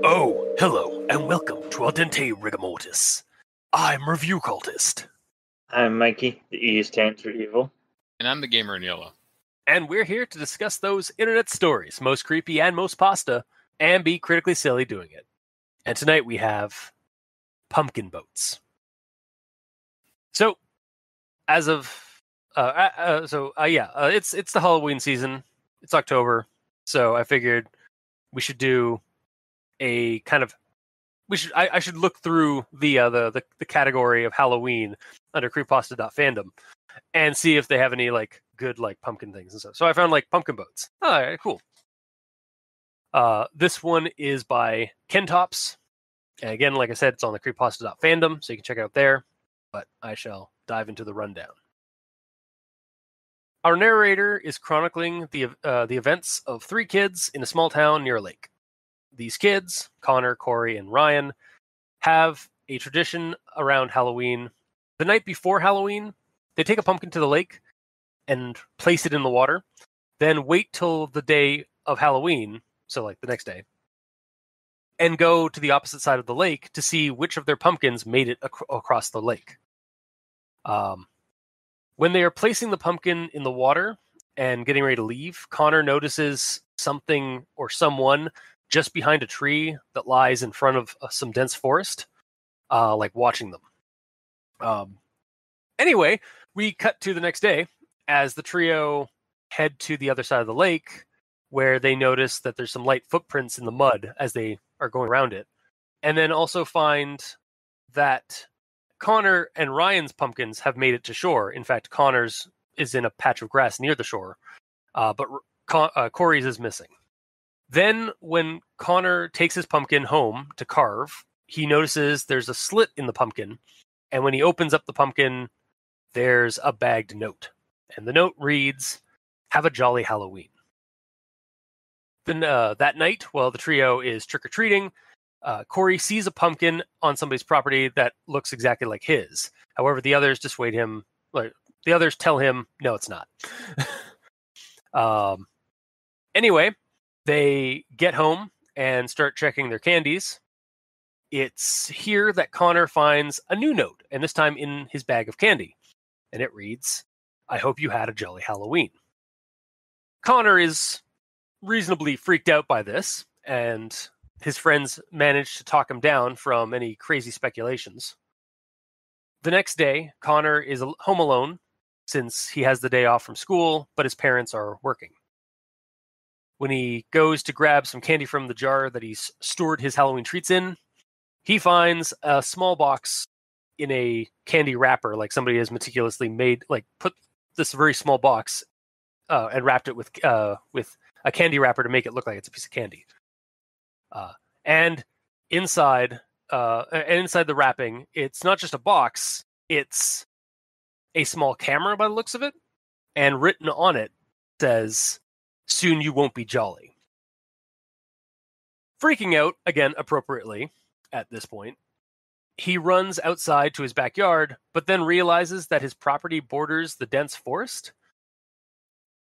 Oh, hello, and welcome to Al Dente Rigamortis. I'm Review Cultist. I'm Mikey, the E stands for evil. And I'm the gamer in yellow. And we're here to discuss those internet stories, most creepy and most pasta, and be critically silly doing it. And tonight we have pumpkin boats. So, as of it's the Halloween season. It's October, so I figured we should do a kind of I should look through the category of Halloween under creepypasta.fandom and see if they have any like good like pumpkin things and stuff. So I found like pumpkin boats. All right, cool. This one is by Kentops. And again, like I said, it's on the creepypasta.fandom, so you can check it out there. But I shall dive into the rundown. Our narrator is chronicling the events of 3 kids in a small town near a lake. These kids, Connor, Corey, and Ryan, have a tradition around Halloween. The night before Halloween, they take a pumpkin to the lake and place it in the water, then wait till the day of Halloween, so like the next day, and go to the opposite side of the lake to see which of their pumpkins made it across the lake. When they are placing the pumpkin in the water and getting ready to leave, Connor notices something or someone just behind a tree that lies in front of some dense forest, like watching them. Anyway, we cut to the next day as the trio head to the other side of the lake, where they notice that there's some light footprints in the mud as they are going around it. And then also find that Connor and Ryan's pumpkins have made it to shore. In fact, Connor's is in a patch of grass near the shore, but Corey's is missing. Then, when Connor takes his pumpkin home to carve, he notices there's a slit in the pumpkin, and when he opens up the pumpkin, there's a bagged note. And the note reads, "Have a jolly Halloween." Then that night, while the trio is trick-or-treating, Corey sees a pumpkin on somebody's property that looks exactly like his. However, the others dissuade him. Like, the others tell him, no, it's not. Anyway, they get home and start checking their candies. It's here that Connor finds a new note, and this time in his bag of candy. And it reads, "I hope you had a jolly Halloween." Connor is reasonably freaked out by this, and his friends manage to talk him down from any crazy speculations. The next day, Connor is home alone since he has the day off from school, but his parents are working. When he goes to grab some candy from the jar that he's stored his Halloween treats in, he finds a small box in a candy wrapper, like somebody has meticulously made, like put this very small box and wrapped it with a candy wrapper to make it look like it's a piece of candy. And inside the wrapping, it's not just a box; it's a small camera by the looks of it, and written on it says, "Soon you won't be jolly." Freaking out, again appropriately, at this point, he runs outside to his backyard, but then realizes that his property borders the dense forest.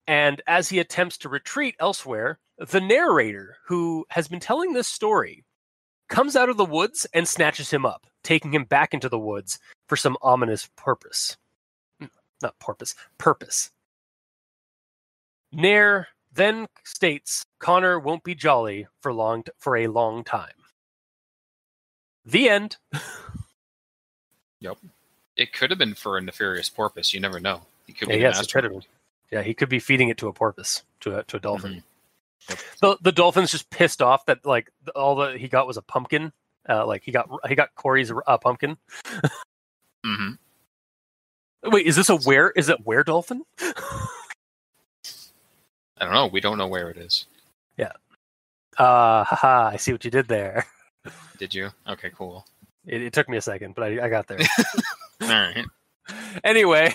And as he attempts to retreat elsewhere, the narrator, who has been telling this story, comes out of the woods and snatches him up, taking him back into the woods for some ominous purpose. Not porpoise, purpose. Nair then states Connor won't be jolly for a long time. The end. Yep. It could have been for a nefarious porpoise. You never know. He could be yes, it could have been. Yeah, he could be feeding it to a porpoise, to a dolphin. Mm-hmm. Yep. The dolphin's just pissed off that like all that he got was a pumpkin. Like he got Corey's pumpkin. Mm-hmm. Wait, is this is it were dolphin? I don't know. We don't know where it is. Yeah. Haha, I see what you did there. Did you? Okay, cool. It took me a second, but I got there. All right. Anyway,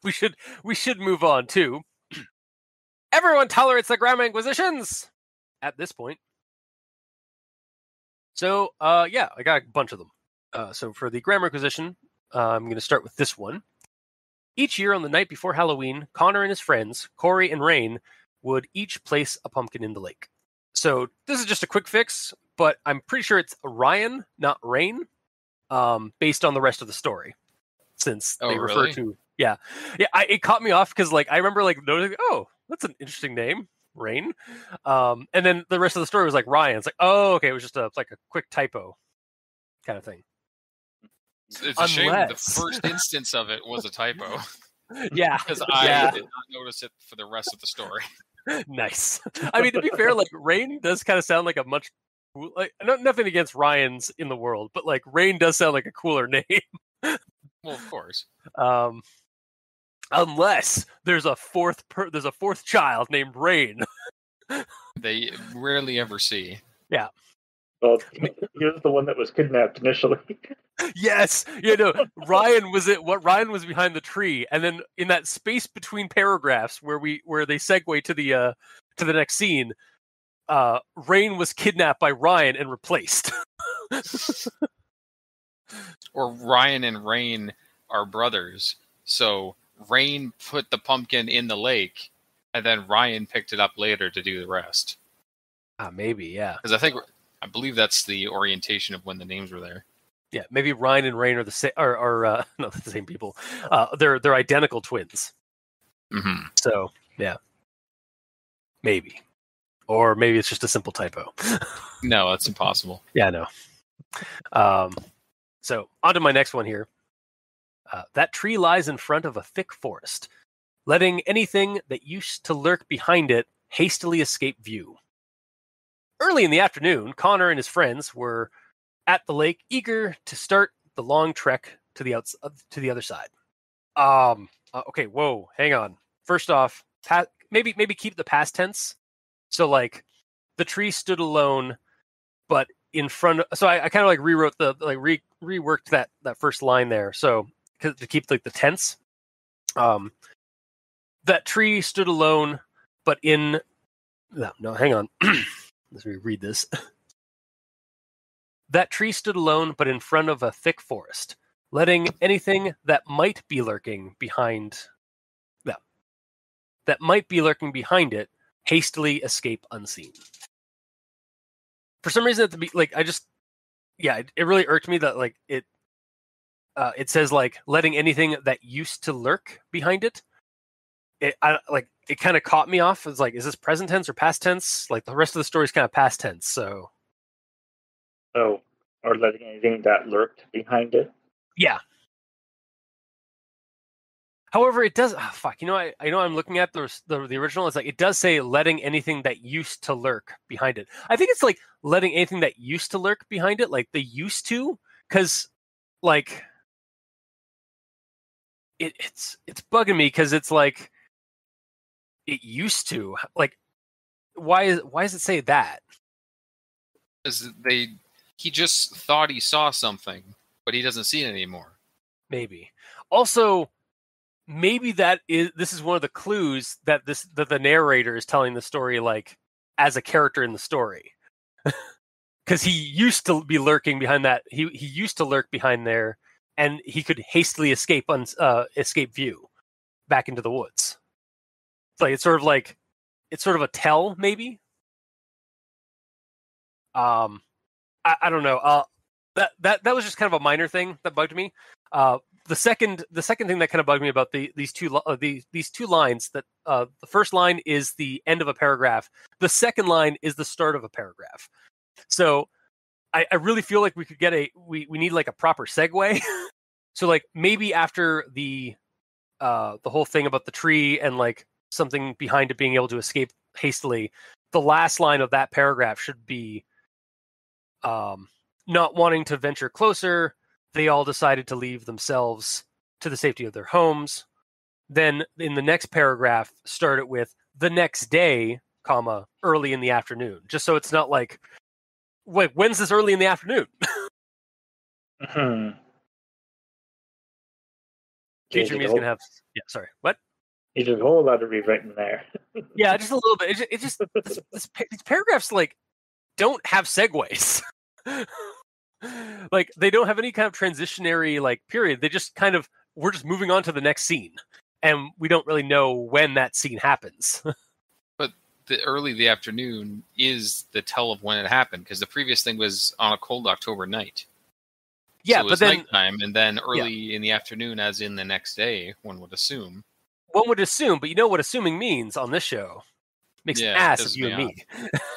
we should move on to everyone tolerates the Graham Inquisitions. at this point. So, yeah, I got a bunch of them. So for the grammar acquisition, I'm going to start with this one. Each year on the night before Halloween, Connor and his friends, Corey and Rain, would each place a pumpkin in the lake. So this is just a quick fix, but I'm pretty sure it's Ryan, not Rain, based on the rest of the story. Since they refer to... Yeah. It caught me off because I remember noticing, oh, that's an interesting name. Rain. And then the rest of the story was Ryan. It's oh, okay, it was just a quick typo kind of thing. It's a shame the first instance of it was a typo. Yeah. Because I did not notice it for the rest of the story. Nice. I mean, to be fair, Rain does kind of sound like a much nothing against Ryans in the world, but Rain does sound like a cooler name. Well, of course. Unless there's a fourth child named Rain. They rarely ever see. Yeah. Well, he was the one that was kidnapped initially. Yes, Ryan was it. What Ryan was behind the tree, and then in that space between paragraphs where they segue to the next scene, Rain was kidnapped by Ryan and replaced. Or Ryan and Rain are brothers, so Rain put the pumpkin in the lake, and then Ryan picked it up later to do the rest. Maybe, yeah. Because I believe that's the orientation of when the names were there. Yeah, maybe Ryan and Rain are the same, are not the same people. They're identical twins. Mm-hmm. So yeah, maybe, or maybe it's just a simple typo. No, that's impossible. Yeah, no. So on to my next one here. That tree lies in front of a thick forest, letting anything that used to lurk behind it hastily escape view. Early in the afternoon, Connor and his friends were at the lake, eager to start the long trek to the other side. Okay, whoa, hang on. First off, maybe keep the past tense. So the tree stood alone, but in front of... So I kind of rewrote reworked that first line there. So to keep the tense. That tree stood alone, but in... No, hang on. Let's reread this. That tree stood alone, but in front of a thick forest, letting anything that might be lurking behind it hastily escape unseen. For some reason, it really irked me that it says letting anything that used to lurk behind it. It kind of caught me off. It's is this present tense or past tense? The rest of the story is kind of past tense, so. Oh, or letting anything that lurked behind it? Yeah. However, it does... Oh, fuck. I know I'm looking at the original. It's it does say letting anything that used to lurk behind it. I think it's letting anything that used to lurk behind it, the used to, because it's bugging me because it's it used to. Why does it say that? Because he just thought he saw something, but he doesn't see it anymore. Maybe. Also, maybe this is one of the clues that the narrator is telling the story as a character in the story. Because he used to be lurking behind that. He used to lurk behind there, and he could hastily escape view back into the woods. It's sort of a tell, maybe. I don't know. That was just kind of a minor thing that bugged me. The second thing that kind of bugged me about these two lines, that the first line is the end of a paragraph. The second line is the start of a paragraph. So I really feel like we could get we need a proper segue. So maybe after the whole thing about the tree and something behind it being able to escape hastily, the last line of that paragraph should be not wanting to venture closer, they all decided to leave themselves to the safety of their homes. Then in the next paragraph, start it with the next day, comma, early in the afternoon. Just so it's not wait, when's this early in the afternoon? Mm-hmm. Future me is going to have... Yeah, sorry. What? There's a whole lot of rewritten there. Yeah, just a little bit. These paragraphs like don't have segues. Like they don't have any kind of transitionary like period. They just kind of we're just moving on to the next scene, and we don't really know when that scene happens. But the afternoon is the tell of when it happened, because the previous thing was on a cold October night. Yeah, so it but was then nighttime, and then early in the afternoon, as in the next day, one would assume. One would assume, but you know what assuming means on this show? Makes an ass of you and me.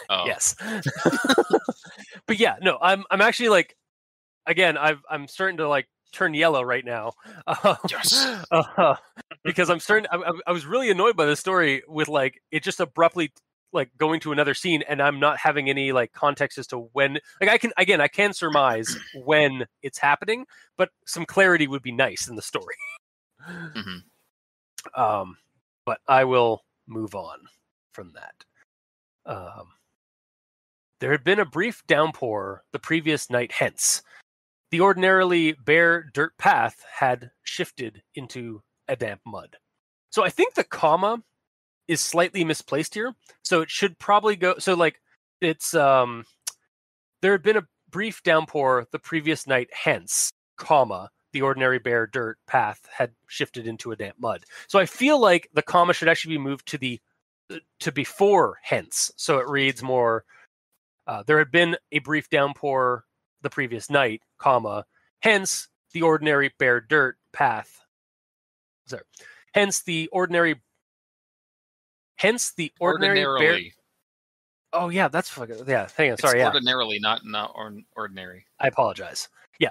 Oh. Yes. But yeah, no, I'm actually like, again, I'm starting to like turn yellow right now. Yes. Because I'm starting. I was really annoyed by the story with like it just abruptly like going to another scene, and I'm not having any like context as to when. Like I can surmise when it's happening, but some clarity would be nice in the story. Mm-hmm. But I will move on from that. There had been a brief downpour the previous night, hence the ordinarily bare dirt path had shifted into a damp mud. So I think the comma is slightly misplaced here. So it should probably go. So like it's there had been a brief downpour the previous night, hence comma the ordinary bare dirt path had shifted into a damp mud. So I feel like the comma should actually be moved to before hence. So it reads more. There had been a brief downpour the previous night, comma, hence the ordinary bare dirt path. Sorry. Hence the ordinary bare. Oh yeah, that's fucking yeah. Hang on, sorry. It's ordinarily, not ordinary. I apologize. Yeah.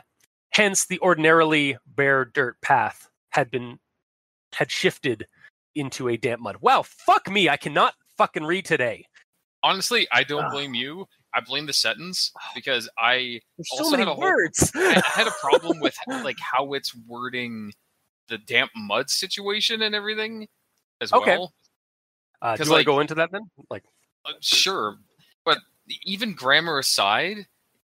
Hence the ordinarily bare dirt path had shifted into a damp mud. Wow, fuck me! I cannot fucking read today. Honestly, I don't blame you. I blame the sentence, because I There's also so many had words. I had a problem with like how it's wording the damp mud situation and everything as well. Do you want to go into that then? Like, sure, but even grammar aside,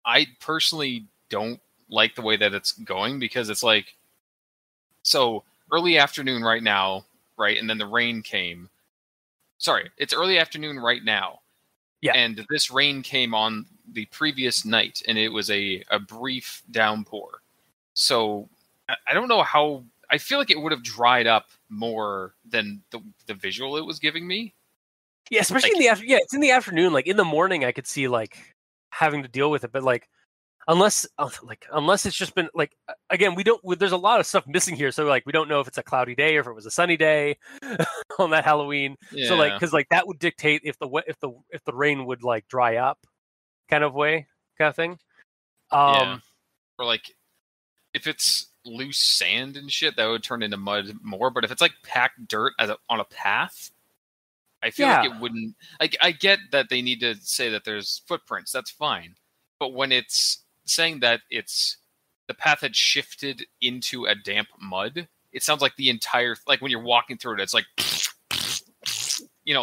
I personally don't like the way that it's going, because it's like, so early afternoon right now, right, and then the rain came. Sorry, it's early afternoon right now. Yeah. And this rain came on the previous night, and it was a brief downpour. So I don't know how. I feel like it would have dried up more than the visual it was giving me. Yeah, especially in the afternoon. Yeah, it's in the afternoon. Like in the morning, I could see like having to deal with it, but like unless it's just been like again, we don't. There's a lot of stuff missing here, so like we don't know if it's a cloudy day or if it was a sunny day on that Halloween. Yeah. So like because like that would dictate if the rain would like dry up, kind of thing. Yeah. Or like if it's loose sand and shit, that would turn into mud more. But if it's like packed dirt on a path, I feel like it wouldn't. Like I get that they need to say that there's footprints. That's fine. But when it's saying that the path had shifted into a damp mud, it sounds like the entire, like when you're walking through it, it's like,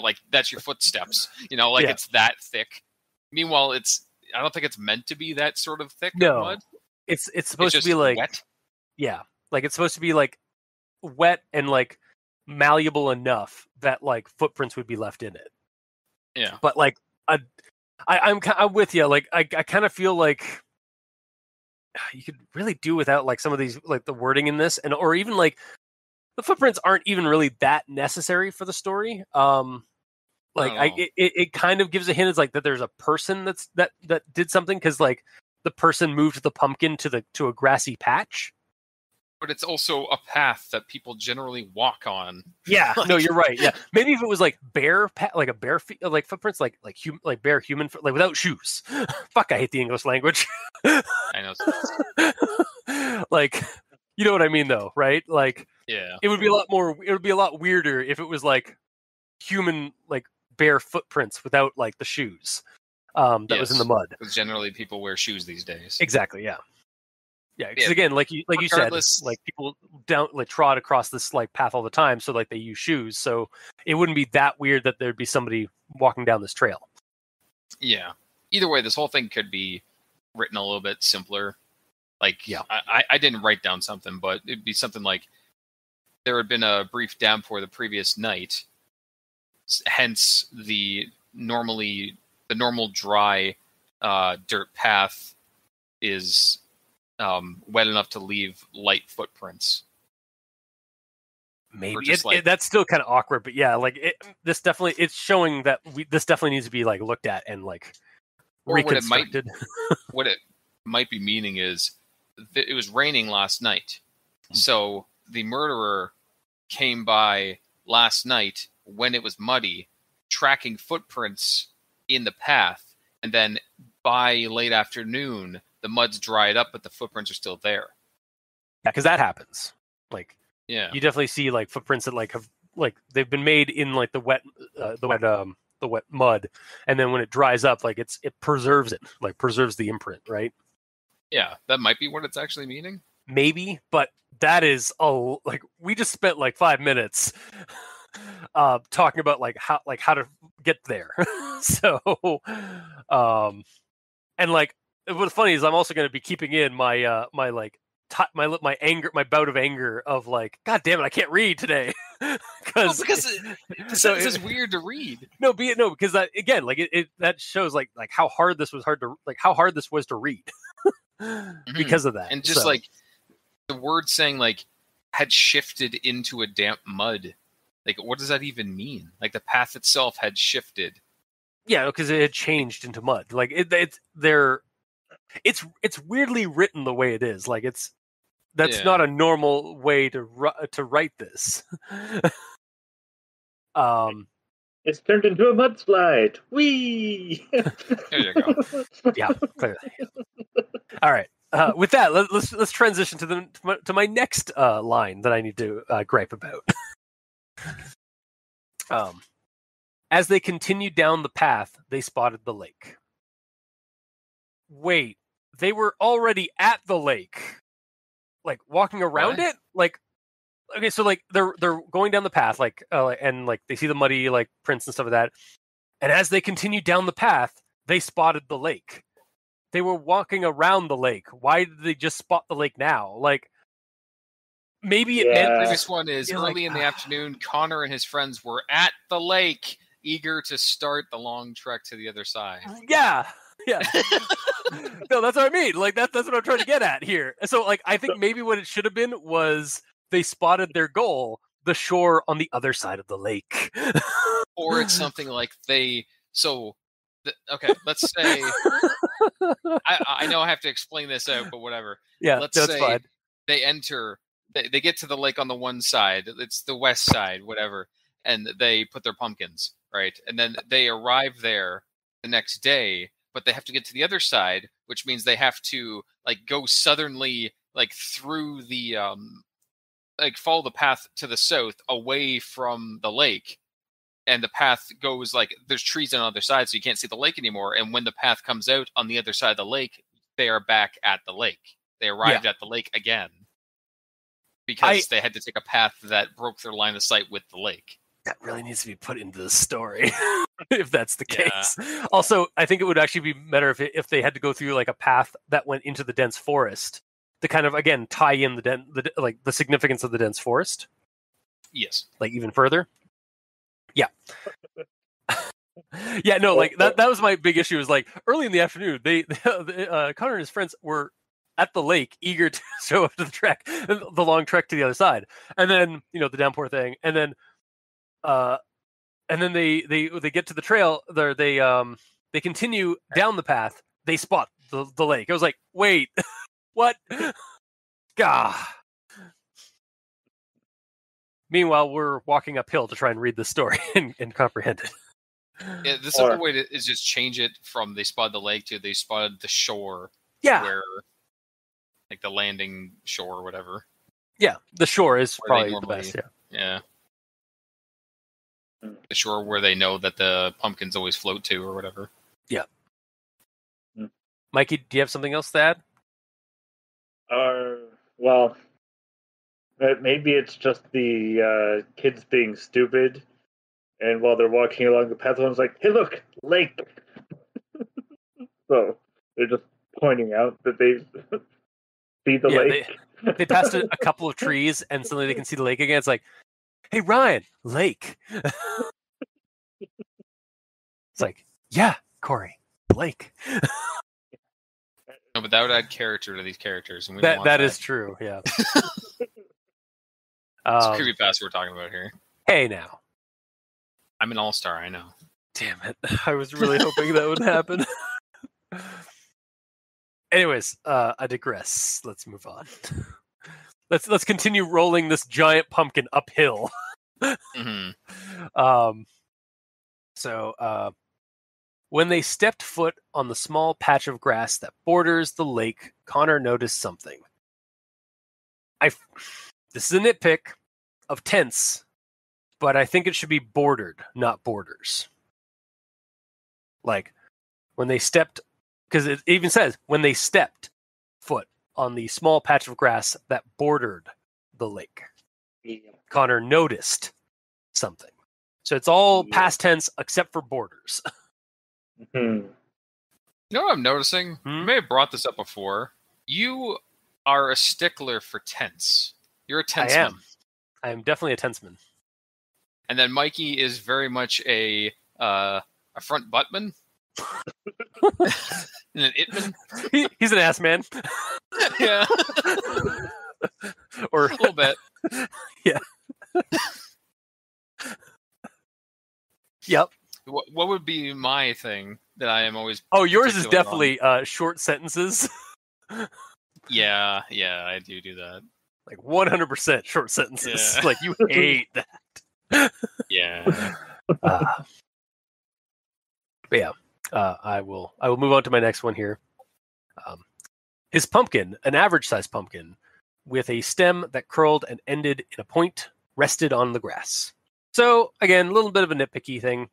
like that's your footsteps, like it's that thick. Meanwhile, I don't think it's meant to be that sort of thick mud. It's supposed to be like wet. Yeah, like it's supposed to be like wet and like malleable enough that like footprints would be left in it. Yeah, but like I'm with you. Like I kind of feel like you could really do without like some of these like the wording in this, or even like the footprints aren't even really that necessary for the story. It kind of gives a hint. It's like that there's a person that did something, because like the person moved the pumpkin to a grassy patch. But it's also a path that people generally walk on. Yeah, no, you're right. Yeah, maybe if it was like bare feet, like footprints, like bare human, like without shoes. Fuck, I hate the English language. I know. Like, you know what I mean, though, right? Like, yeah, it would be a lot weirder if it was like human, like bare footprints without like the shoes. That was in the mud. Because generally people wear shoes these days. Exactly. Yeah. Yeah, because again, like you said, like people trot across this like path all the time, so like they use shoes. So it wouldn't be that weird that there'd be somebody walking down this trail. Yeah. Either way, this whole thing could be written a little bit simpler. Like, I didn't write down something, but it'd be something like, there had been a brief downpour the previous night. Hence, the normal dry dirt path is wet enough to leave light footprints. Maybe that's still kind of awkward, but yeah, like it's showing that this definitely needs to be like looked at and like reconstructed. What it might be meaning is it was raining last night, so the murderer came by last night when it was muddy, tracking footprints in the path, and then by late afternoon the mud's dried up, but the footprints are still there. Yeah, because that happens. Like. Yeah, you definitely see like footprints that like have like they've been made in like the wet mud, and then when it dries up, like it preserves it, like preserves the imprint, right? Yeah, that might be what it's actually meaning. Maybe, but that is like we just spent like 5 minutes talking about like how to get there. So, and like what's funny is I'm also going to be keeping in my my anger, my bout of anger of like, God damn it, I can't read today because it's weird to read. No, because that again, like that shows like how hard this was to read because of that, and just like the word saying like had shifted into a damp mud. Like, what does that even mean? Like the path itself had shifted. Yeah, because it had changed into mud. Like it's weirdly written the way it is. Like that's not a normal way to write this. It's turned into a mudslide. Whee! There you go. Yeah, clearly. All right. With that, let's transition to my next line that I need to gripe about. As they continued down the path, they spotted the lake. Wait, they were already at the lake. Like walking around it, like okay, so like they're going down the path, like and like they see the muddy like prints and stuff like that. And as they continued down the path, they spotted the lake. They were walking around the lake. Why did they just spot the lake now? Like maybe it meant this one is early in the afternoon. Connor and his friends were at the lake, eager to start the long trek to the other side. Yeah. No, that's what I mean. Like that's what I'm trying to get at here. So like I think maybe what it should have been was they spotted their goal, the shore on the other side of the lake. Or it's something like okay, let's say I know I have to explain this out, but whatever. Yeah, let's say fine. They enter, they get to the lake on the one side, it's the west side, whatever, and they put their pumpkins, right? And then they arrive there the next day, but they have to get to the other side, which means they have to like go southernly, like through the like follow the path to the south away from the lake. And the path goes like there's trees on the other side, so you can't see the lake anymore. And when the path comes out on the other side of the lake, they are back at the lake. They arrived at the lake again because they had to take a path that broke their line of sight with the lake. That really needs to be put into the story, if that's the case. Also, I think it would actually be better if they had to go through like a path that went into the dense forest to kind of again tie in the significance of the dense forest. Yes, like even further. Yeah. Yeah, no, like that was my big issue is like early in the afternoon, Connor and his friends were at the lake, eager to show up to the long trek to the other side. And then, the downpour thing. And then they get to the trail there. They continue down the path. They spot the lake. I was like, wait, what? Gah. Meanwhile, we're walking uphill to try and read the story and comprehend it. Yeah, the simple way is just change it from they spotted the lake to they spotted the shore. Yeah. Where, like the landing shore or whatever. Yeah, the shore is probably the best. Yeah. The shore where they know that the pumpkins always float to or whatever. Yeah. Mikey, do you have something else to add? Well, maybe it's just the kids being stupid, and while they're walking along the path, one's like, "Hey, look, lake!" So they're just pointing out that they see the lake. They passed a couple of trees, and suddenly they can see the lake again. It's like, hey, Ryan, lake. It's like, yeah, Corey, lake. No, but that would add character to these characters, and we that is true. Yeah. It's creepypasta we're talking about here. Hey, now. I'm an all-star, I know. Damn it! I was really hoping that would happen. Anyways, I digress. Let's move on. Let's continue rolling this giant pumpkin uphill. Mm-hmm. So when they stepped foot on the small patch of grass that borders the lake, Connor noticed something. This is a nitpick of tense, but I think it should be bordered, not borders. Like when they stepped, because it even says when they stepped foot on the small patch of grass that bordered the lake. Yeah. Connor noticed something. So it's all past tense except for borders. Mm-hmm. You know what I'm noticing? You may have brought this up before. You are a stickler for tense. You're a tenseman. I am definitely a tenseman. And then Mikey is very much a front buttman. And an itman. He's an ass man. Yeah. Or a little bit. Yeah. Yep. What would be my thing that I am always... Oh, yours is definitely short sentences. Yeah, I do that. Like 100% short sentences. Yeah. Like you hate that. Yeah. But yeah, I will move on to my next one here. His pumpkin, an average-sized pumpkin, with a stem that curled and ended in a point, rested on the grass. So again, a little bit of a nitpicky thing.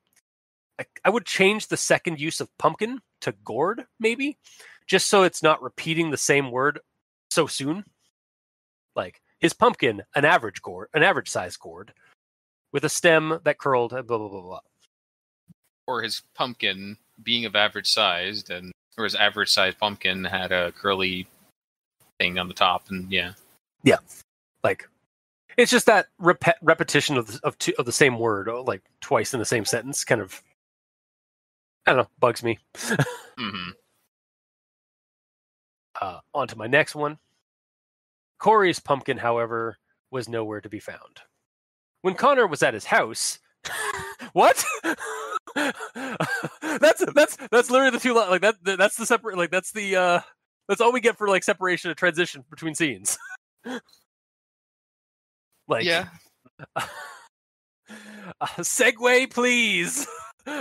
I would change the second use of pumpkin to gourd, maybe, just so it's not repeating the same word so soon. Like his pumpkin, an average-sized gourd, with a stem that curled, blah blah blah blah. Or his pumpkin being of average sized, or his average sized pumpkin had a curly thing on the top, and yeah, like it's just that repetition of the same word, like twice in the same sentence, kind of, I don't know, bugs me. Mm-hmm. On to my next one. Corey's pumpkin, however, was nowhere to be found. When Connor was at his house, what? that's literally the two. Like that. That's the separate. Like that's the. That's all we get for like separation and transition between scenes. Like, yeah. Segue, please.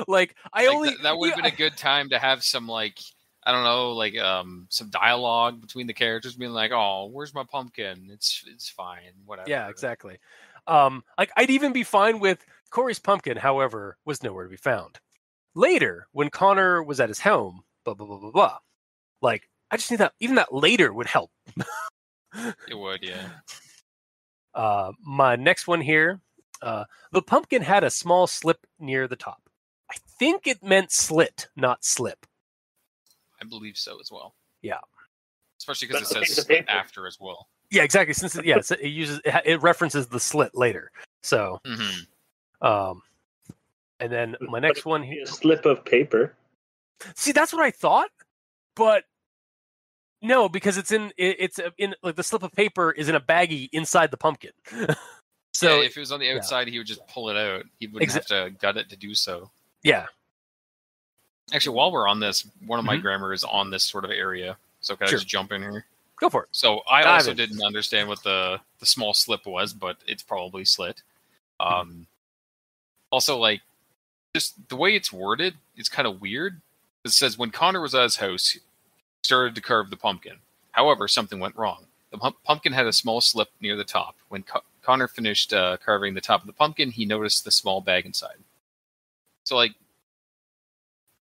Like that would have been a good time to have some like, I don't know, like some dialogue between the characters being like, "Oh, where's my pumpkin? It's fine, whatever." Yeah, exactly. Like I'd even be fine with Corey's pumpkin, however, was nowhere to be found. Later, when Connor was at his home, blah blah blah blah blah. Like I just think that even that later would help. It would, yeah. My next one here, the pumpkin had a small slip near the top. I think it meant slit, not slip. I believe so as well. Yeah. Especially because it says split after as well. Yeah, exactly. Since it references the slit later. So, and then my next one here, a slip of paper. See, that's what I thought, but no, because it's in like the slip of paper is in a baggie inside the pumpkin. So yeah, if it was on the outside, he would just pull it out. He wouldn't have to gut it to do so. Yeah. Actually, while we're on this, one of my grammar is on this sort of area. So can I just jump in here? Go for it. So I also didn't understand what the small slip was, but it's probably slit. Also, like, just the way it's worded, it's kind of weird. It says, when Connor was at his house, he started to carve the pumpkin. However, something went wrong. The pumpkin had a small slip near the top. When Connor finished carving the top of the pumpkin, he noticed the small bag inside. So, like,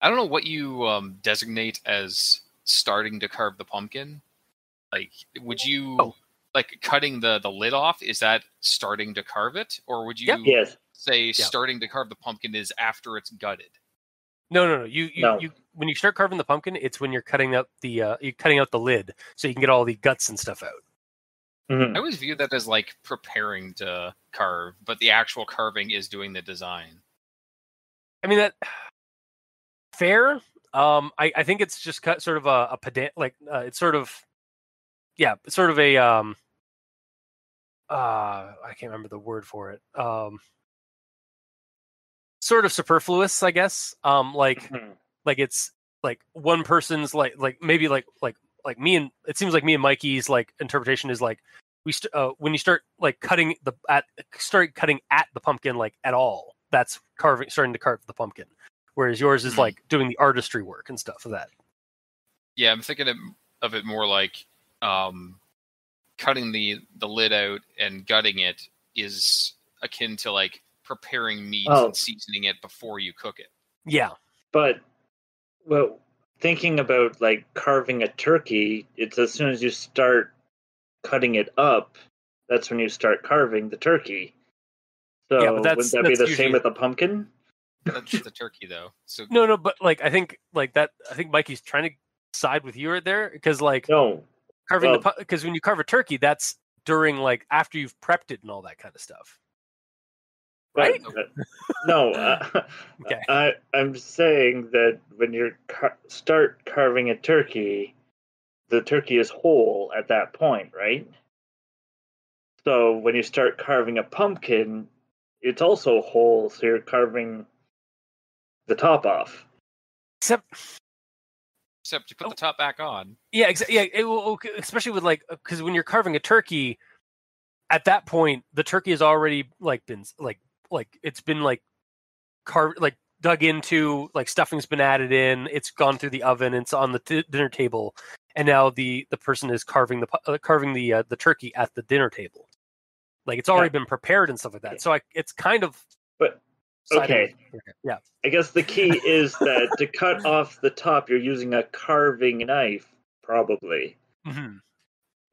I don't know what you designate as starting to carve the pumpkin. Like, would you, like, cutting the lid off, is that starting to carve it? Or would you say starting to carve the pumpkin is after it's gutted? No. You when you start carving the pumpkin, it's when you're cutting out the lid, so you can get all the guts and stuff out. Mhm. I always view that as like preparing to carve, but the actual carving is doing the design. I mean, that fair. I think it's just sort of a pedant, like it's sort of sort of a I can't remember the word for it. Sort of superfluous, I guess. Mhm. Like it's like one person's like maybe like me, and it seems like me and Mikey's like interpretation is like when you start like cutting at the pumpkin like at all, that's starting to carve the pumpkin, whereas yours is like doing the artistry work and stuff of that. Yeah, I'm thinking of it more like cutting the lid out and gutting it is akin to like preparing meat and seasoning it before you cook it. Yeah. But well, thinking about like carving a turkey, it's as soon as you start cutting it up, that's when you start carving the turkey. So Yeah, but wouldn't that be the same with the pumpkin? That's the turkey, though. So no, but like I think Mikey's trying to side with you right there, because like carving because when you carve a turkey, that's during like after you've prepped it and all that kind of stuff. Right? No, okay. I'm saying that when you start carving a turkey, the turkey is whole at that point, right? So when you start carving a pumpkin, it's also whole, so you're carving the top off. Except you put the top back on. Yeah, exactly. Yeah, especially with like because when you're carving a turkey, at that point the turkey has already like been like it's been like carved, like dug into, like stuffing's been added in, it's gone through the oven, it's on the dinner table, and now the person is carving the turkey at the dinner table. Like it's already been prepared and stuff like that. So it's kind of. But okay. Yeah. I guess the key is that to cut off the top, you're using a carving knife, probably. Mm-hmm.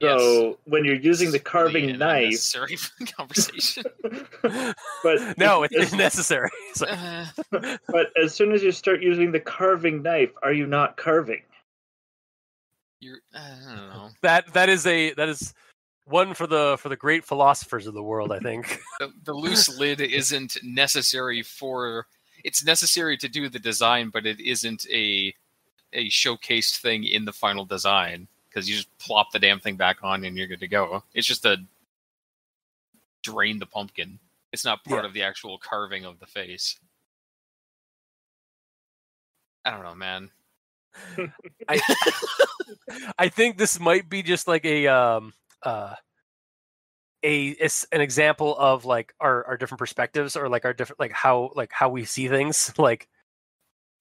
So yes. when you're using the carving really knife, unnecessary conversation. But no, it's necessary. But as soon as you start using the carving knife, are you not carving? I don't know. That is one for the great philosophers of the world, I think. The loose lid isn't necessary for. It's necessary to do the design, but it isn't a showcased thing in the final design, because you just plop the damn thing back on and you're good to go. It's just to drain the pumpkin. It's not part of the actual carving of the face. I don't know, man. I think this might be just like an example of like our different perspectives, or like our different like how we see things. Like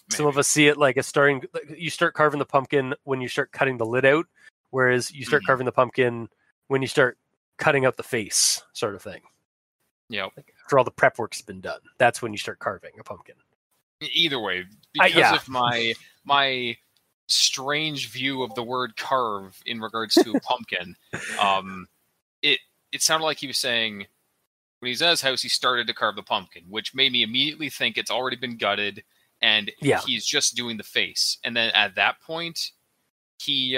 maybe. Some of us see it like as starting. You start carving the pumpkin when you start cutting the lid out, whereas you start carving the pumpkin when you start cutting out the face, sort of thing. Yeah. Like after all the prep work's been done, that's when you start carving a pumpkin. Either way, because of my strange view of the word carve in regards to pumpkin, it sounded like he was saying when he's at his house, he started to carve the pumpkin, which made me immediately think it's already been gutted and he's just doing the face. And then at that point, he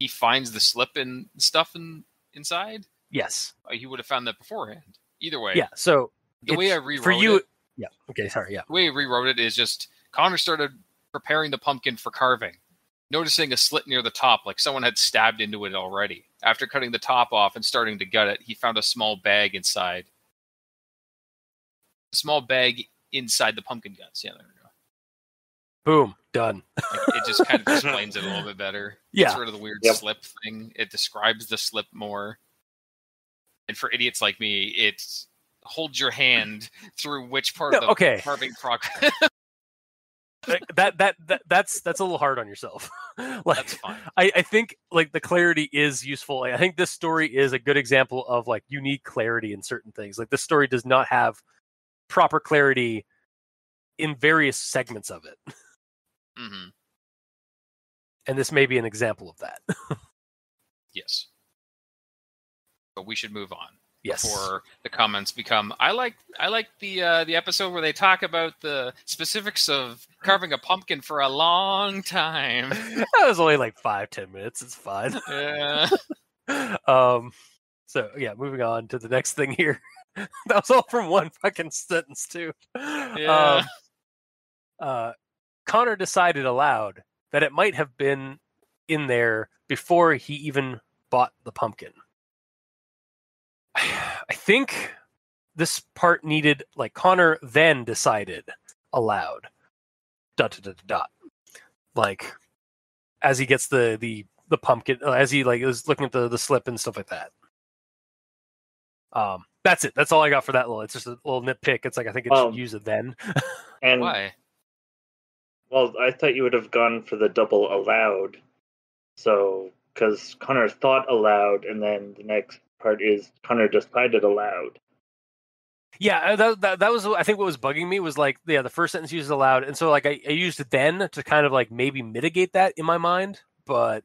finds the slip and stuff inside. Yes, he would have found that beforehand. Either way, yeah. So the way I rewrote for you, it, yeah. Okay, sorry. Yeah, the way I rewrote it is just Connor started preparing the pumpkin for carving, noticing a slit near the top, like someone had stabbed into it already. After cutting the top off and starting to gut it, he found a small bag inside. A small bag inside the pumpkin guts. Yeah, there we go. Boom, done. It just kind of explains it a little bit better. Yeah. It's sort of the weird slip thing. It describes the slip more. And for idiots like me, it's hold your hand through which part of the carving progress. That's a little hard on yourself. Like, that's fine. I think like the clarity is useful. I think this story is a good example of like unique clarity in certain things. Like this story does not have proper clarity in various segments of it. Mm-hmm. And this may be an example of that. Yes. But we should move on. Yes. Before the comments become, I like the episode where they talk about the specifics of carving a pumpkin for a long time. That was only like 5-10 minutes. It's fine. Yeah. So yeah, moving on to the next thing here. That was all from one fucking sentence too. Yeah. Connor decided aloud that it might have been in there before he even bought the pumpkin. I think this part needed, like, Connor then decided aloud. ... Like, as he gets the pumpkin, as he like is looking at the slip and stuff like that. That's it. That's all I got for that little. It's just a little nitpick. It's like I think it should use it then. And why? Well, I thought you would have gone for the double aloud. So, because Connor thought aloud, and then the next part is Connor decided aloud. Yeah, that was, I think, what was bugging me was like, yeah, the first sentence uses aloud, and so like I used it then to kind of like maybe mitigate that in my mind, but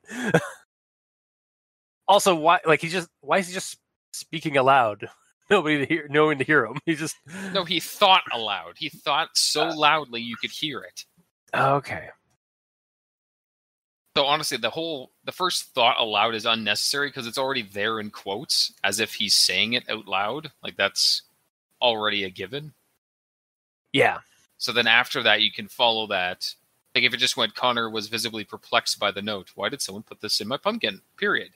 also why is he just speaking aloud? Nobody to hear, no one to hear him. No, he thought aloud. He thought so loudly you could hear it. Okay. So honestly, the first thought aloud is unnecessary because it's already there in quotes, as if he's saying it out loud. Like that's already a given. Yeah. So then after that, you can follow that. Like if it just went, Connor was visibly perplexed by the note. Why did someone put this in my pumpkin? Period.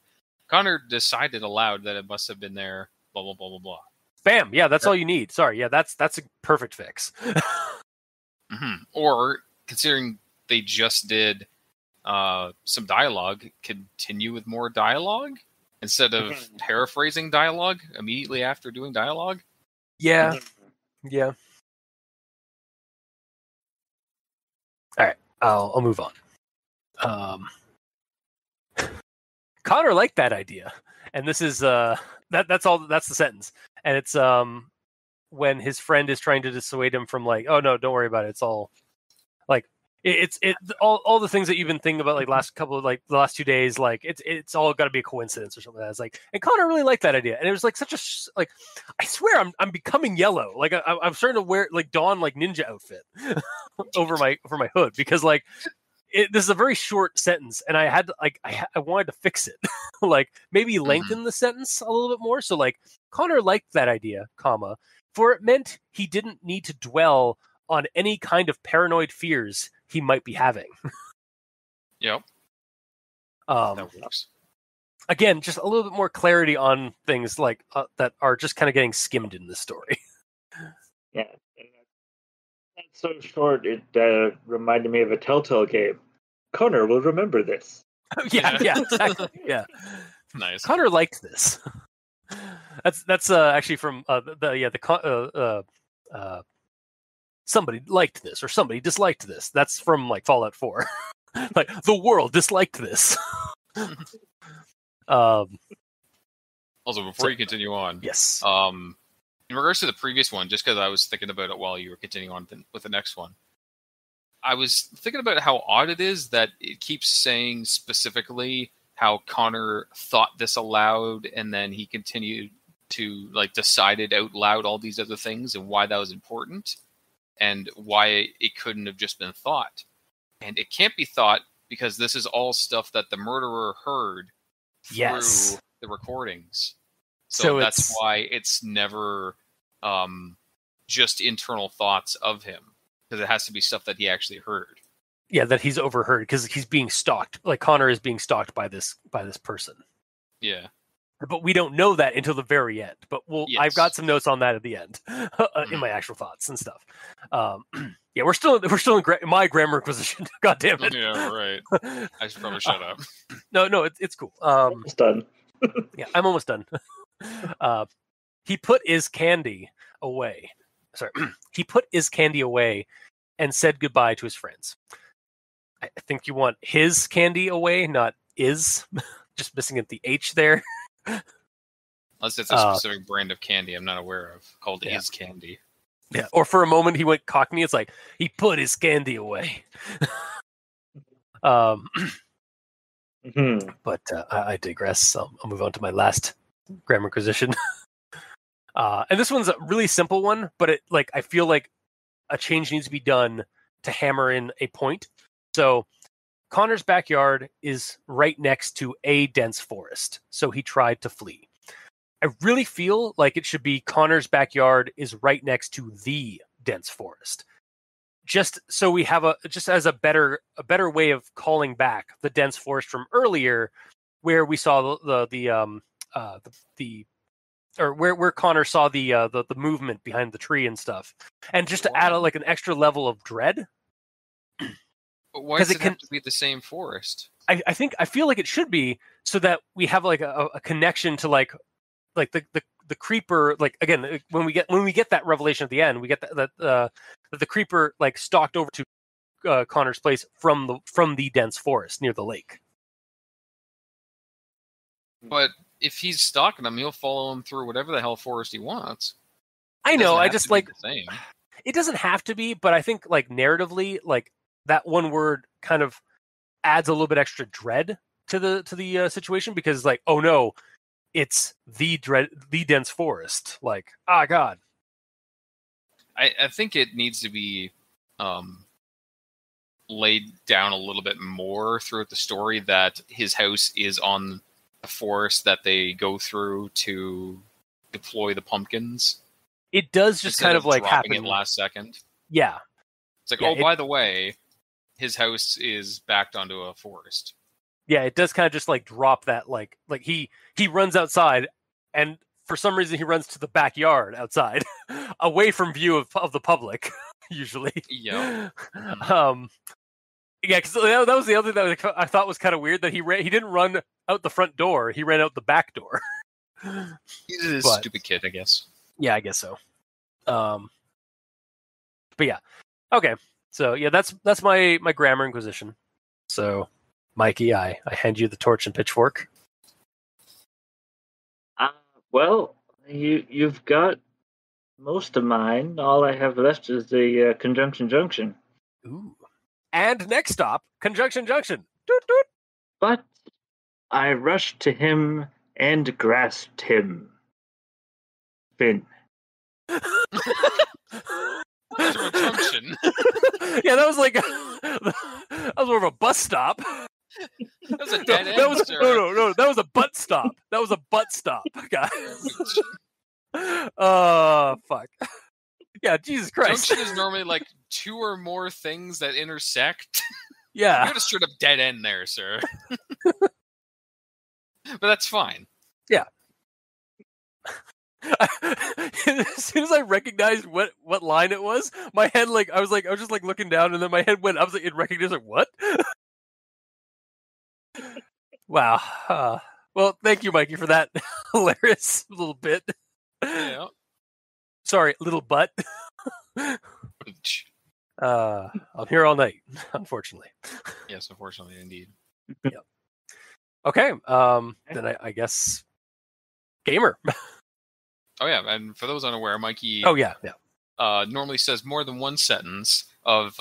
Connor decided aloud that it must have been there. Blah blah blah blah blah. Bam. Yeah, that's all you need. Sorry. Yeah, that's a perfect fix. Mm-hmm. Or considering they just did some dialogue, continue with more dialogue instead of paraphrasing dialogue immediately after doing dialogue. Yeah. Yeah. All right. I'll move on. Connor liked that idea, and this is that's all. That's the sentence, and it's when his friend is trying to dissuade him from like, oh no, don't worry about it. It's all like it's all the things that you've been thinking about like the last 2 days. Like it's all got to be a coincidence or something like that. It's like, and Connor really liked that idea, and it was like such a like, I swear I'm becoming yellow. Like I'm starting to wear like don like ninja outfit over my hood because like. This is a very short sentence, and I had to, like I wanted to fix it, like maybe lengthen the sentence a little bit more. So like Connor liked that idea, comma, for it meant he didn't need to dwell on any kind of paranoid fears he might be having. Yep. That works. Again, just a little bit more clarity on things like that are just kind of getting skimmed in this story. Yeah. That's so short, it reminded me of a Telltale game. Connor will remember this. yeah, exactly. Yeah. Nice. Connor liked this. That's actually from somebody liked this or somebody disliked this. That's from like Fallout 4. Like the world disliked this. Also, before you continue on, yes. In regards to the previous one, just because I was thinking about it while you were continuing on with the next one, I was thinking about how odd it is that it keeps saying specifically how Connor thought this aloud, and then he continued to like decided out loud all these other things, and why that was important, and why it couldn't have just been thought. And it can't be thought because this is all stuff that the murderer heard through the recordings. So that's why it's never just internal thoughts of him, because it has to be stuff that he actually heard. Yeah, that he's overheard because he's being stalked. Like Connor is being stalked by this person. Yeah, but we don't know that until the very end. But I've got some notes on that at the end in my actual thoughts and stuff. Yeah, we're still in my grammar position. God damn it. Yeah, right. I should probably shut up. No, it's cool. It's done. Yeah, I'm almost done. He put his candy away. Sorry, he put his candy away and said goodbye to his friends. I think you want his candy away, not is. Just missing at the H there. Unless it's a specific brand of candy I'm not aware of called Is Candy. Yeah, or for a moment he went Cockney. It's like he put his candy away. But I digress. I'll move on to my last grammar acquisition. And this one's a really simple one, but I feel like a change needs to be done to hammer in a point. So Connor's backyard is right next to a dense forest, so he tried to flee. I really feel like it should be Connor's backyard is right next to the dense forest. Just so we have just as a better way of calling back the dense forest from earlier, where we saw where Connor saw the movement behind the tree and stuff, and just to add like an extra level of dread. But why does it have to be the same forest? I feel like it should be so that we have like a connection to like the creeper. Like again, when we get that revelation at the end, we get that the creeper like stalked over to Connor's place from the dense forest near the lake. But if he's stalking him, he'll follow him through whatever the hell forest he wants. I know. I just like it doesn't have to be, but I think like narratively, like that one word kind of adds a little bit extra dread to the situation, because like, oh no, it's the dense forest. Like, ah, God. I think it needs to be laid down a little bit more throughout the story that his house is on a forest that they go through to deploy the pumpkins. It does just kind of like happen it last second. Yeah. It's like, by the way, his house is backed onto a forest. Yeah, it does kind of just like drop that like he runs outside, and for some reason he runs to the backyard outside, away from view of the public, usually. Yeah. Yeah, because that was the other thing that I thought was kind of weird, that he didn't run out the front door, he ran out the back door. He's a stupid kid, I guess. Yeah, I guess so. But yeah, okay. So yeah, that's my grammar inquisition. So, Mikey, I hand you the torch and pitchfork. Well, you've got most of mine. All I have left is the conjunction junction. Ooh. And next stop, conjunction junction. Doot, doot. But I rushed to him and grasped him. Finn. Junction. Yeah, that was like that was more of a bus stop. That was a dead end. No, that was a butt stop. That was a butt stop, guys. Fuck. Yeah, Jesus Christ. Junction is normally like two or more things that intersect. Yeah. You got a straight up dead end there, sir. But that's fine. Yeah. As soon as I recognized what line it was, my head I was just like looking down, and then my head went. I was like, it recognized, like, what? Wow. Well, thank you, Mikey, for that hilarious little bit. Yeah. Sorry, little butt. I'm here all night, unfortunately. Yes, unfortunately, indeed. Yep. Okay. Then I guess gamer. Oh yeah, and for those unaware, Mikey. Oh yeah. Normally says more than one sentence of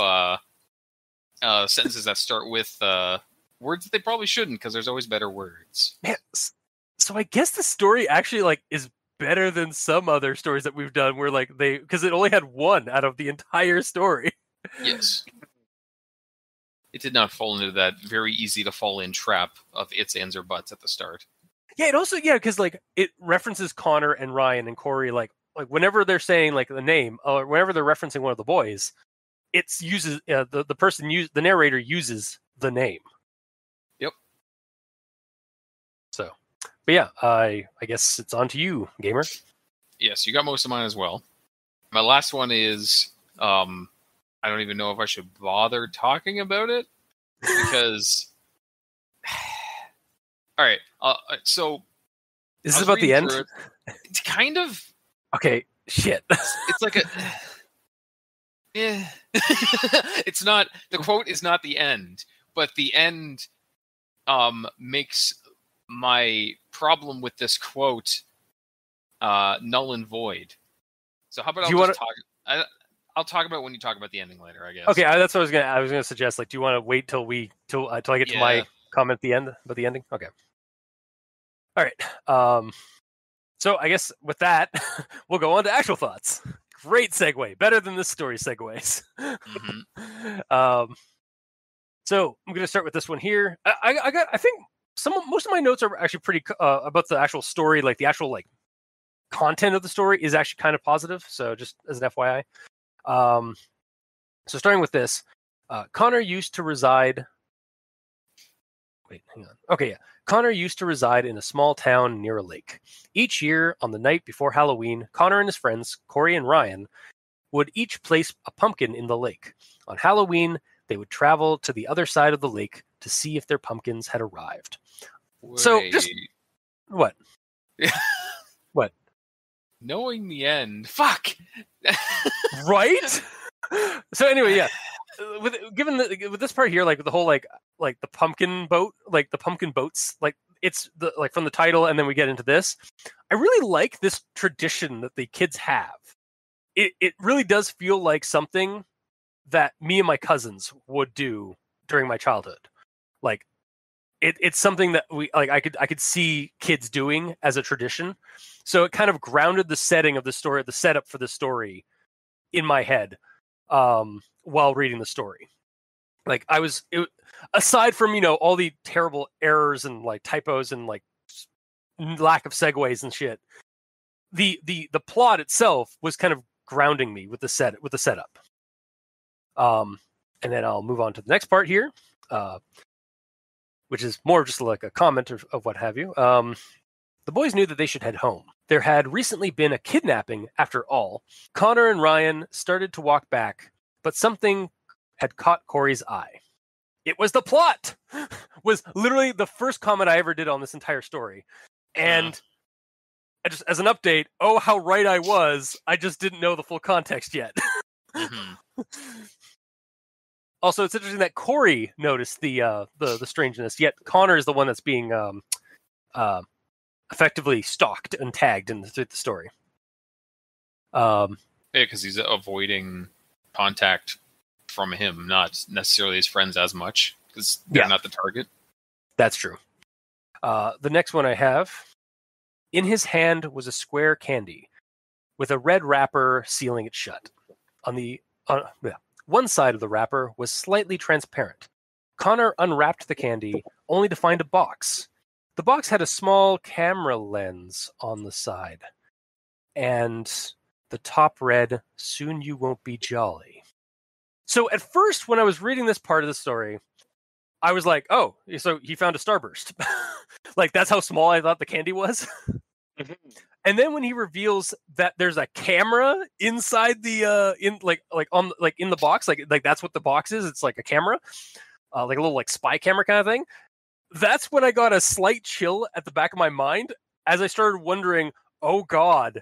sentences that start with words that they probably shouldn't, because there's always better words. Man, so I guess the story actually is better than some other stories that we've done, where because it only had one out of the entire story. Yes. It did not fall into that very easy to fall in trap of its, ands, or buts at the start. Yeah, it also because it references Connor and Ryan and Corey like whenever they're saying the name, or whenever they're referencing one of the boys, it uses the narrator uses the name. Yep. So, but yeah, I guess it's on to you, gamer. Yes, you got most of mine as well. My last one is I don't even know if I should bother talking about it, because. All right, so is this about the end? It's kind of okay. Shit, it's like a. Yeah, it's not. The quote is not the end, but the end makes my problem with this quote null and void. So how about I'll talk about it when you talk about the ending later, I guess. Okay, that's what I was gonna suggest. Do you want to wait till I get to my comment at the end about the ending? Okay. All right. So I guess with that, we'll go on to actual thoughts. Great segue. Better than this story segues. Mm-hmm. So I'm going to start with this one here. I think most of my notes are actually pretty about the actual story, like the actual like content of the story is actually kind of positive. So just as an FYI. So starting with this, Connor used to reside. Wait, hang on. Okay, yeah. Connor used to reside in a small town near a lake. Each year, on the night before Halloween, Connor and his friends, Corey and Ryan, would each place a pumpkin in the lake. On Halloween, they would travel to the other side of the lake to see if their pumpkins had arrived. Wait. So, just... What? What? Knowing the end. Fuck! Right? So anyway, yeah. With this part here, like the whole like the pumpkin boat, like the pumpkin boats, like it's the like from the title, and then we get into this. I really like this tradition that the kids have. It really does feel like something that me and my cousins would do during my childhood. Like it's something that we like. I could see kids doing as a tradition. So it kind of grounded the setting of the story, the setup for the story, in my head. While reading the story, like aside from all the terrible errors and like typos and like lack of segues and shit, the plot itself was kind of grounding me with the setup. And then I'll move on to the next part here, which is more just like a comment of what have you. The boys knew that they should head home. There had recently been a kidnapping, after all. Connor and Ryan started to walk back, but something had caught Corey's eye. It was the plot! Was literally the first comment I ever did on this entire story. And just as an update, oh, how right I was. I just didn't know the full context yet. Mm-hmm. Also, it's interesting that Corey noticed the strangeness, yet Connor is the one that's being effectively stalked and tagged through the story. Yeah, because he's avoiding contact from him, not necessarily his friends as much, because they're not the target. That's true. The next one I have. In his hand was a square candy, with a red wrapper sealing it shut. On one side of the wrapper was slightly transparent. Connor unwrapped the candy, only to find a box. The box had a small camera lens on the side, and the top read, "Soon you won't be jolly." So at first, when I was reading this part of the story, I was like, oh, so he found a starburst. Like, that's how small I thought the candy was. And then when he reveals that there's a camera inside the in the box, like that's what the box is. It's like a camera, like a little like spy camera kind of thing. That's when I got a slight chill at the back of my mind as I started wondering, oh God,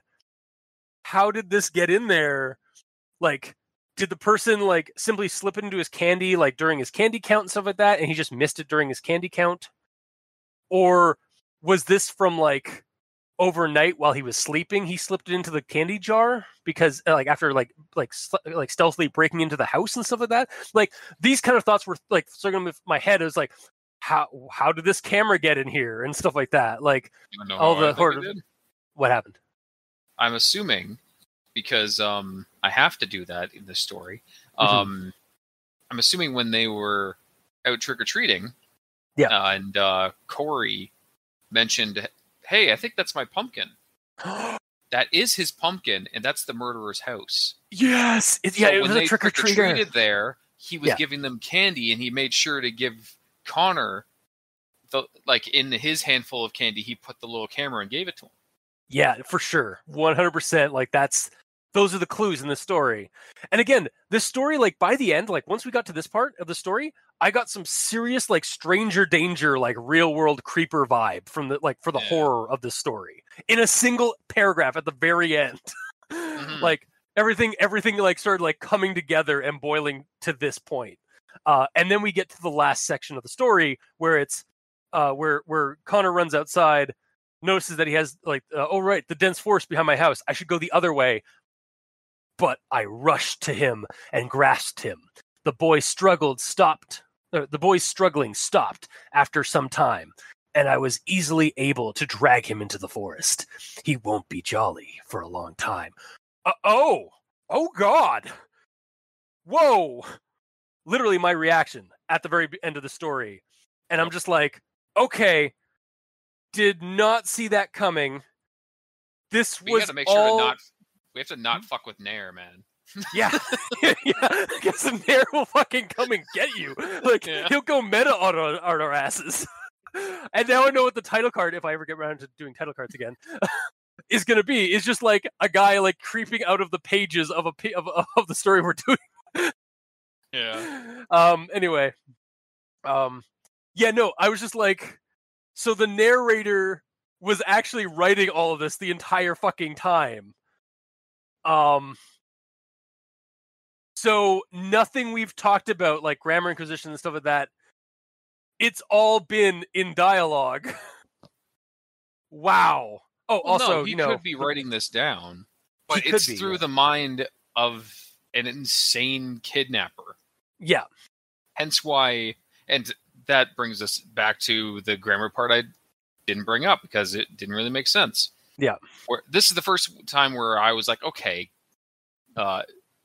how did this get in there? Like, did the person like simply slip it into his candy like during his candy count and stuff like that, and he just missed it during his candy count? Or was this from like overnight while he was sleeping, he slipped it into the candy jar because like after like stealthily breaking into the house and stuff like that? Like, these kind of thoughts were like circling with my head. It was like, how did this camera get in here and stuff like that? Like, all the horror. What happened? I'm assuming because I have to do that in this story. I'm assuming when they were out trick-or-treating, and Corey mentioned, hey, I think that's my pumpkin. That is his pumpkin, and that's the murderer's house. Yes! It was a trick-or-treater. There, he was giving them candy, and he made sure to give Connor, in his handful of candy, he put the little camera and gave it to him. Yeah, for sure. 100%. Like, those are the clues in the story. And again, this story, like, by the end, like, once we got to this part of the story, I got some serious, like, stranger danger, like, real world creeper vibe from the, like, for the horror of this story in a single paragraph at the very end. Like, everything, like, started, like, coming together and boiling to this point. And then we get to the last section of the story where it's, where Connor runs outside, notices that he has, like, oh, right, the dense forest behind my house. I should go the other way. But I rushed to him and grasped him. The boy's struggling stopped after some time, and I was easily able to drag him into the forest. He won't be jolly for a long time. Oh God. Whoa. literally my reaction at the very end of the story. And I'm just like, okay, did not see that coming. This was we to make all... sure to not. We have to not fuck with Nair, man. Yeah, yeah. Because the Nair will fucking come and get you. Like he'll go meta on our asses. And now I know what the title card, if I ever get around to doing title cards again, is gonna be. It's just like a guy like creeping out of the pages of the story we're doing. Yeah. Anyway. Yeah. No, I was just like, so the narrator was actually writing all of this the entire fucking time. So nothing we've talked about, like grammar inquisition and stuff like that, it's all been in dialogue. Wow. Oh, Well, also, no, he could be writing this down, but it's through the mind of an insane kidnapper. Yeah. Hence why, and that brings us back to the grammar part I didn't bring up because it didn't really make sense. Yeah. This is the first time where I was like, okay,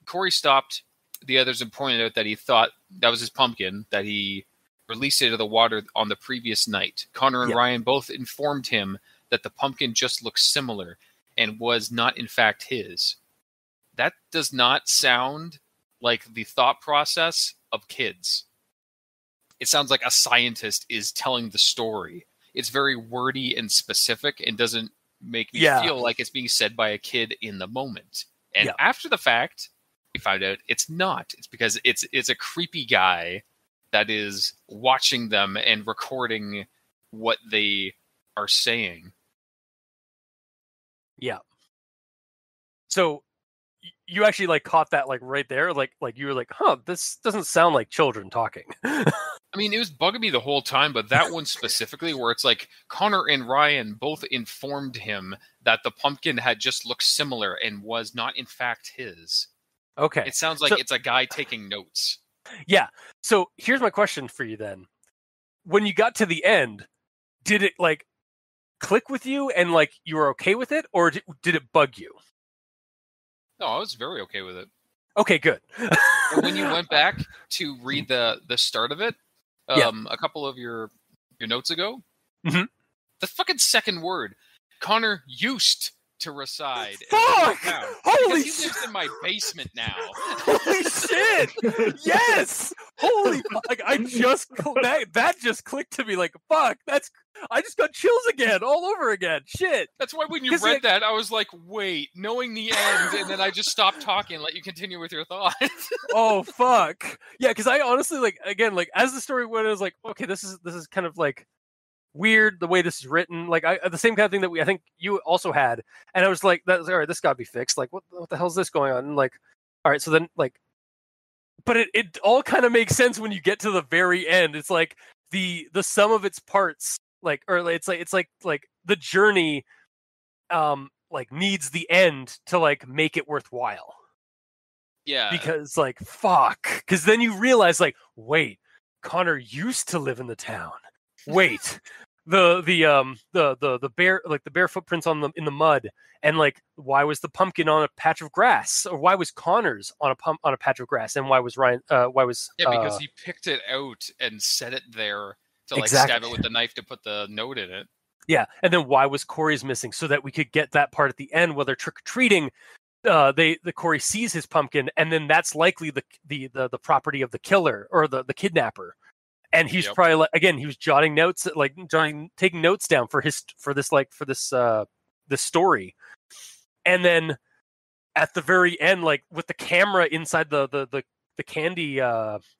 Corey stopped the others and pointed out that he thought that was his pumpkin, that he released it into the water on the previous night. Connor and Ryan both informed him that the pumpkin just looked similar and was not in fact his. That does not sound like the thought process of kids. It sounds like a scientist is telling the story. It's very wordy and specific and doesn't make me feel like it's being said by a kid in the moment. And after the fact, we find out it's not. It's because it's a creepy guy that is watching them and recording what they are saying. Yeah. So you actually like caught that like right there, like you were like, huh, this doesn't sound like children talking. I mean, it was bugging me the whole time, but that one specifically, where it's like Connor and Ryan both informed him that the pumpkin had just looked similar and was not in fact his. Okay. It sounds like it's a guy taking notes. Yeah. So here's my question for you then. When you got to the end, did it like click with you and like you were okay with it, or did it bug you? No, I was very okay with it. Okay, good. And when you went back to read the start of it, a couple of your notes ago, the fucking second word, Connor used to reside. Fuck! Holy shit! He lives in my basement now. Holy shit! Yes! Holy fuck! Like, that just clicked to me. Like, fuck! I just got chills again, all over again. Shit! That's why when you read that, I was like, wait, knowing the end, and then I just stopped talking and let you continue with your thoughts. Oh fuck! Yeah, because I honestly like as the story went, I was like, okay, this is kind of like weird the way this is written, like the same kind of thing that I think you also had, and I was like, all right, this gotta be fixed, like what the hell's this going on, and like, all right, so then like, but it all kind of makes sense when you get to the very end. It's like the sum of its parts, like, or it's like the journey like needs the end to like make it worthwhile. Yeah, because like fuck, because then you realize like, wait, Connor used to live in the town. Wait, the bear, like the bare footprints in the mud, and like why was the pumpkin on a patch of grass, or why was Connor's on a patch of grass, and why was Ryan because he picked it out and set it there to like stab it with the knife to put the note in it. Yeah, and then why was Corey's missing, so that we could get that part at the end where they're trick or treating. The Corey sees his pumpkin, and then that's likely the property of the killer or the kidnapper. And he's probably like, again, he was jotting notes, like taking notes down for this story. And then at the very end, like with the camera inside the candy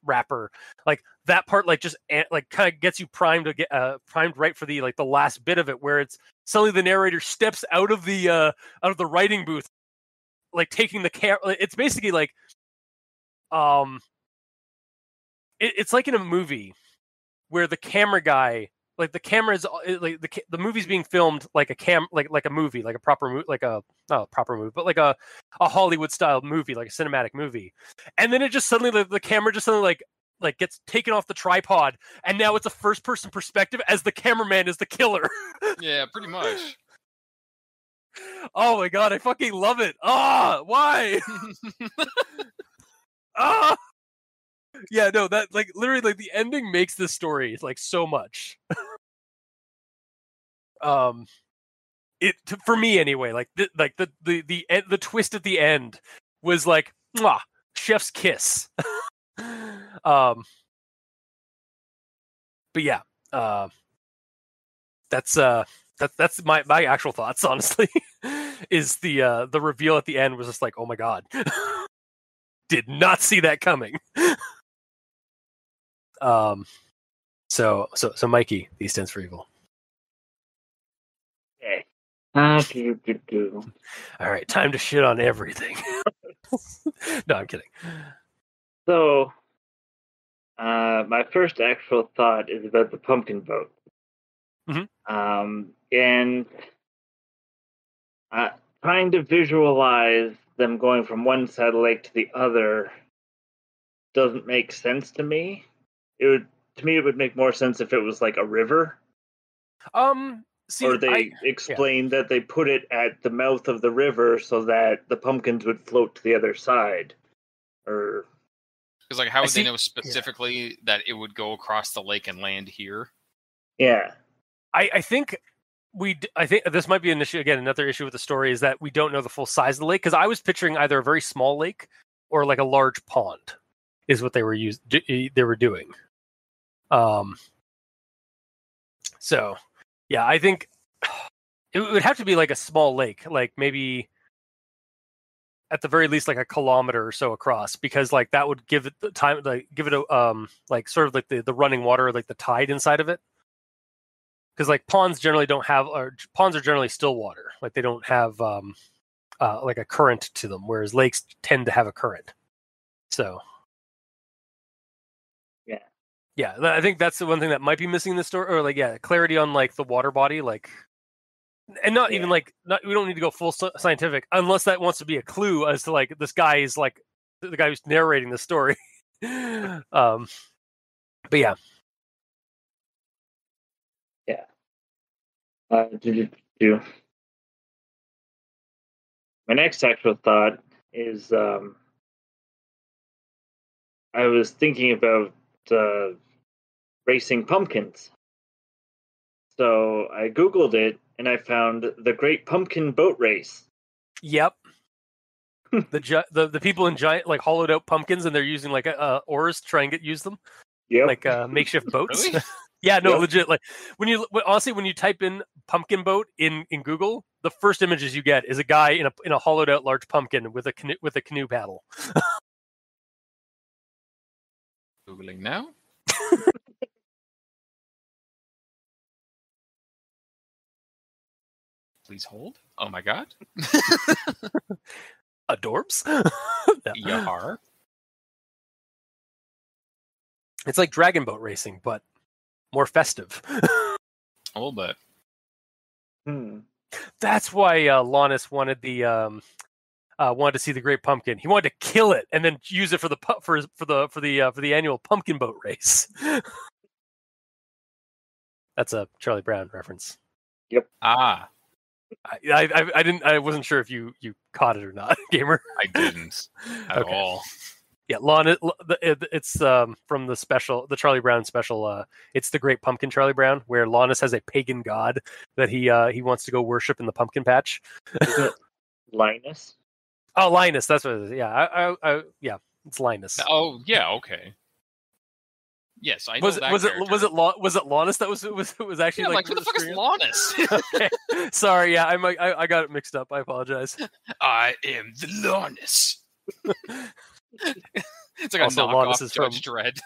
wrapper, like that part, like just like kind of gets you primed to get primed right for the like the last bit of it, where it's suddenly the narrator steps out of the writing booth, like taking the camera. It's basically like it's like in a movie where the camera guy, like the camera is like the movie's being filmed like like a movie, like a proper movie, like a not a proper movie, but like a Hollywood style movie, like a cinematic movie. And then it just suddenly the camera just suddenly like gets taken off the tripod, and now it's a first person perspective as the cameraman is the killer. Yeah, pretty much. Oh my god, I fucking love it. Why? Yeah, no, that like literally like the ending makes this story like so much. It for me anyway, like the twist at the end was like mwah, chef's kiss. But yeah, that's my actual thoughts. Honestly, is the reveal at the end was just like, oh my god, did not see that coming. So Mikey, these stands for evil. Okay. All right, time to shit on everything. No, I'm kidding. So, my first actual thought is about the pumpkin boat. And trying to visualize them going from one side of the lake to the other doesn't make sense to me. It would make more sense if it was like a river. Or they explained that they put it at the mouth of the river so that the pumpkins would float to the other side. Or because like how would they know specifically that it would go across the lake and land here? Yeah. I think this might be an issue again. Another issue with the story is that we don't know the full size of the lake, because I was picturing either a very small lake or like a large pond is what they were doing. So yeah, I think it would have to be like a small lake, like maybe at the very least like a kilometer or so across, because like that would give it the time, like give it a like sort of like the running water, like the tide inside of it. Because like ponds generally don't have, or ponds are generally still water, like they don't have like a current to them, whereas lakes tend to have a current. So yeah, I think that's the one thing that might be missing in the story, or like clarity on like the water body, like, and not even like we don't need to go full scientific unless that wants to be a clue as to like this guy is like the guy who's narrating the story. But yeah. My next actual thought is I was thinking about racing pumpkins. So I Googled it and I found the Great Pumpkin Boat Race. Yep. the people in giant like hollowed out pumpkins, and they're using like oars to try and use them. Yep. Like makeshift boats. Really? Yeah, no, legit. Like when you type in pumpkin boat in Google, the first images you get is a guy in a hollowed out large pumpkin with a canoe paddle. Googling now. Please hold. Oh my god. Adorbs. Yahar. It's like dragon boat racing, but more festive. A little bit. That's why Lannis wanted wanted to see the Great Pumpkin. He wanted to kill it and then use it for the annual pumpkin boat race. That's a Charlie Brown reference. Yep. Ah. I wasn't sure if you caught it or not, gamer. I didn't at all. Yeah, it's from the Charlie Brown special. It's the Great Pumpkin Charlie Brown, where Lannis has a pagan god that he wants to go worship in the pumpkin patch. Is it Linus? Oh, Linus, that's what it is. Yeah, yeah, it's Linus. Oh, yeah, okay. Yes, I know was it Lannis that was actually like who the fuck is Lannis? Okay. Sorry, yeah, I got it mixed up. I apologize. I am the Lannis. It's like also, a knockoff Judge Dredd.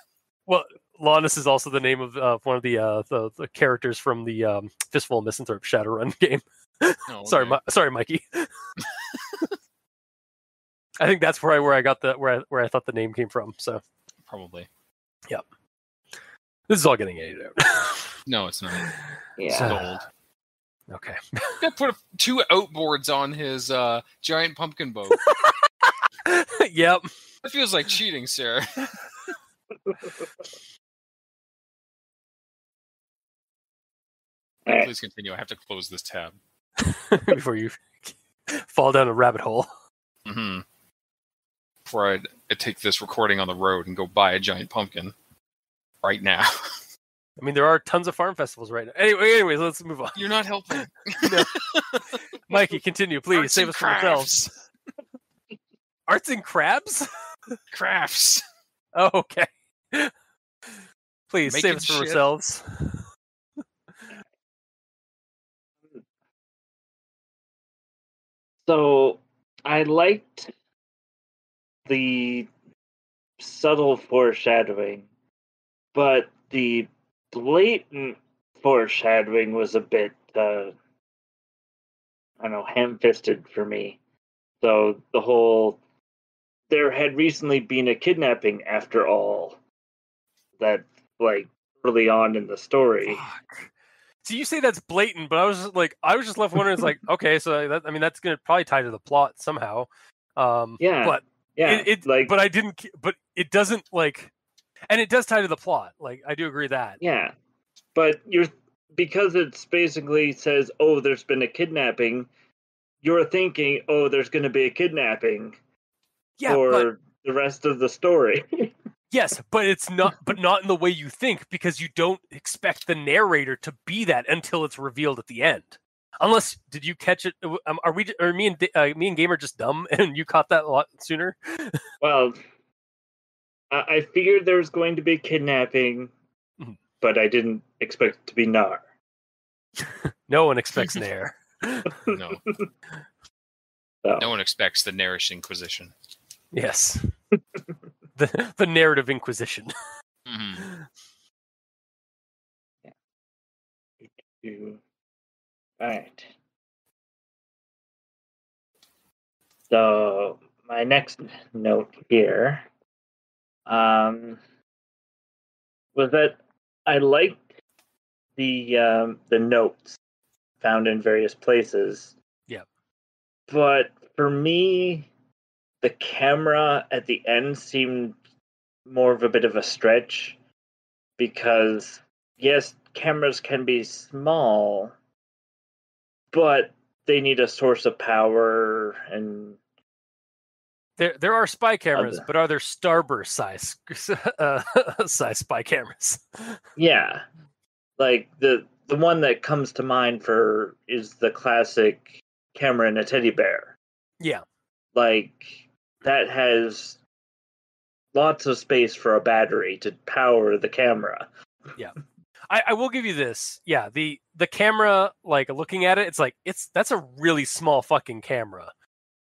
Well, Lannis is also the name of one of the characters from the Fistful of Misanthrope Shadowrun game. Oh, okay. Sorry, Mikey. I think that's where I got where I thought the name came from. So probably. Yep. This is all getting edited out. No, it's not. Yeah. It's gold. Okay. Gotta put 2 outboards on his giant pumpkin boat. Yep. That feels like cheating, sir. Please continue. I have to close this tab. Before you fall down a rabbit hole. Mm-hmm. Before I I take this recording on the road and go buy a giant pumpkin right now. I mean, there are tons of farm festivals right now. Anyways, let's move on. You're not helping. No. Mikey, continue, please. Arts Save and us from ourselves. Arts and crabs? Crafts. Oh, okay. Please, Making save us from shit. ourselves. So I liked the subtle foreshadowing, but the blatant foreshadowing was a bit, I don't know, ham-fisted for me. So the whole, there had recently been a kidnapping after all, that, like, early on in the story. Fuck. So you say that's blatant, but I was just left wondering. It's like, okay, so that's going to probably tie to the plot somehow. Yeah, but yeah, but I didn't. But it doesn't and it does tie to the plot. Like, I do agree that. yeah, but because it's basically says, oh, there's been a kidnapping. You're thinking, oh, there's going to be a kidnapping for the rest of the story. Yes, but it's not. But not in the way you think, because you don't expect the narrator to be that until it's revealed at the end. Unless, did you catch it? Are me and Gamer just dumb, and you caught that a lot sooner? Well, I figured there was going to be kidnapping, but I didn't expect it to be Nar. No one expects Nair. No. So. No one expects the Nairish Inquisition. Yes. The narrative inquisition. Mm-hmm. Yeah. All right. So my next note here was that I liked the notes found in various places. Yeah. But for me, the camera at the end seemed more of a bit of a stretch, because yes, cameras can be small, but they need a source of power, and there are spy cameras, but are there starburst size spy cameras? Yeah, like the one that comes to mind is the classic camera in a teddy bear. Yeah, like that has lots of space for a battery to power the camera. Yeah. I will give you this. Yeah, the camera, like, looking at it, that's a really small fucking camera.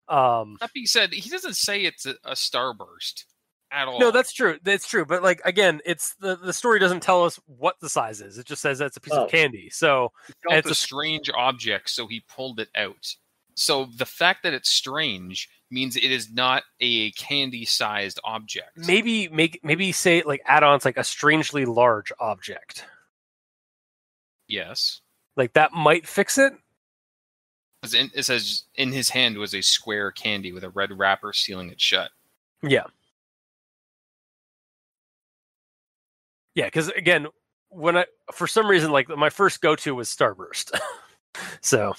That being said, he doesn't say it's a starburst at all. No, that's true. That's true. But, like, again, it's the story doesn't tell us what the size is. It just says that it's a piece of candy. So he felt a strange object, so he pulled it out. So the fact that it's strange means it is not a candy-sized object. Maybe say, like, add-ons, like a strangely large object. Yes. Like, that might fix it. It says in his hand was a square candy with a red wrapper sealing it shut. Yeah. Yeah, because again, for some reason, like, my first go-to was Starburst. So.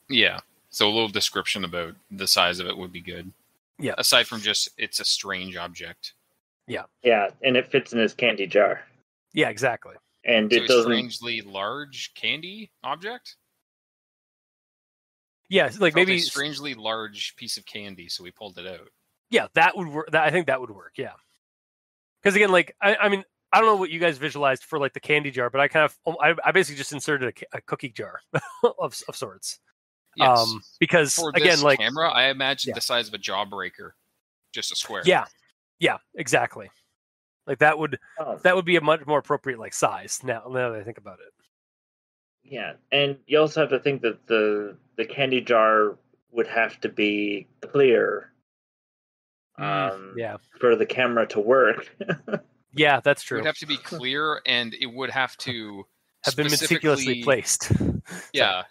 Yeah. So a little description about the size of it would be good. Yeah. Aside from just it's a strange object. Yeah. Yeah, and it fits in his candy jar. Yeah, exactly. And so it doesn't. Strangely large candy object. Yeah, like maybe a strangely large piece of candy, so we pulled it out. Yeah, that would work. I think that would work. Yeah, because again, like I mean, I don't know what you guys visualized for like the candy jar, but I basically just inserted a cookie jar of sorts. Yes. Because for again, this like camera, I imagined the size of a jawbreaker, just a square. Yeah, exactly. Like that would be a much more appropriate like size. Now that I think about it. Yeah, and you also have to think that the candy jar would have to be clear. For the camera to work. Yeah, that's true. It would have to be clear, and it would have to have been meticulously placed. Yeah.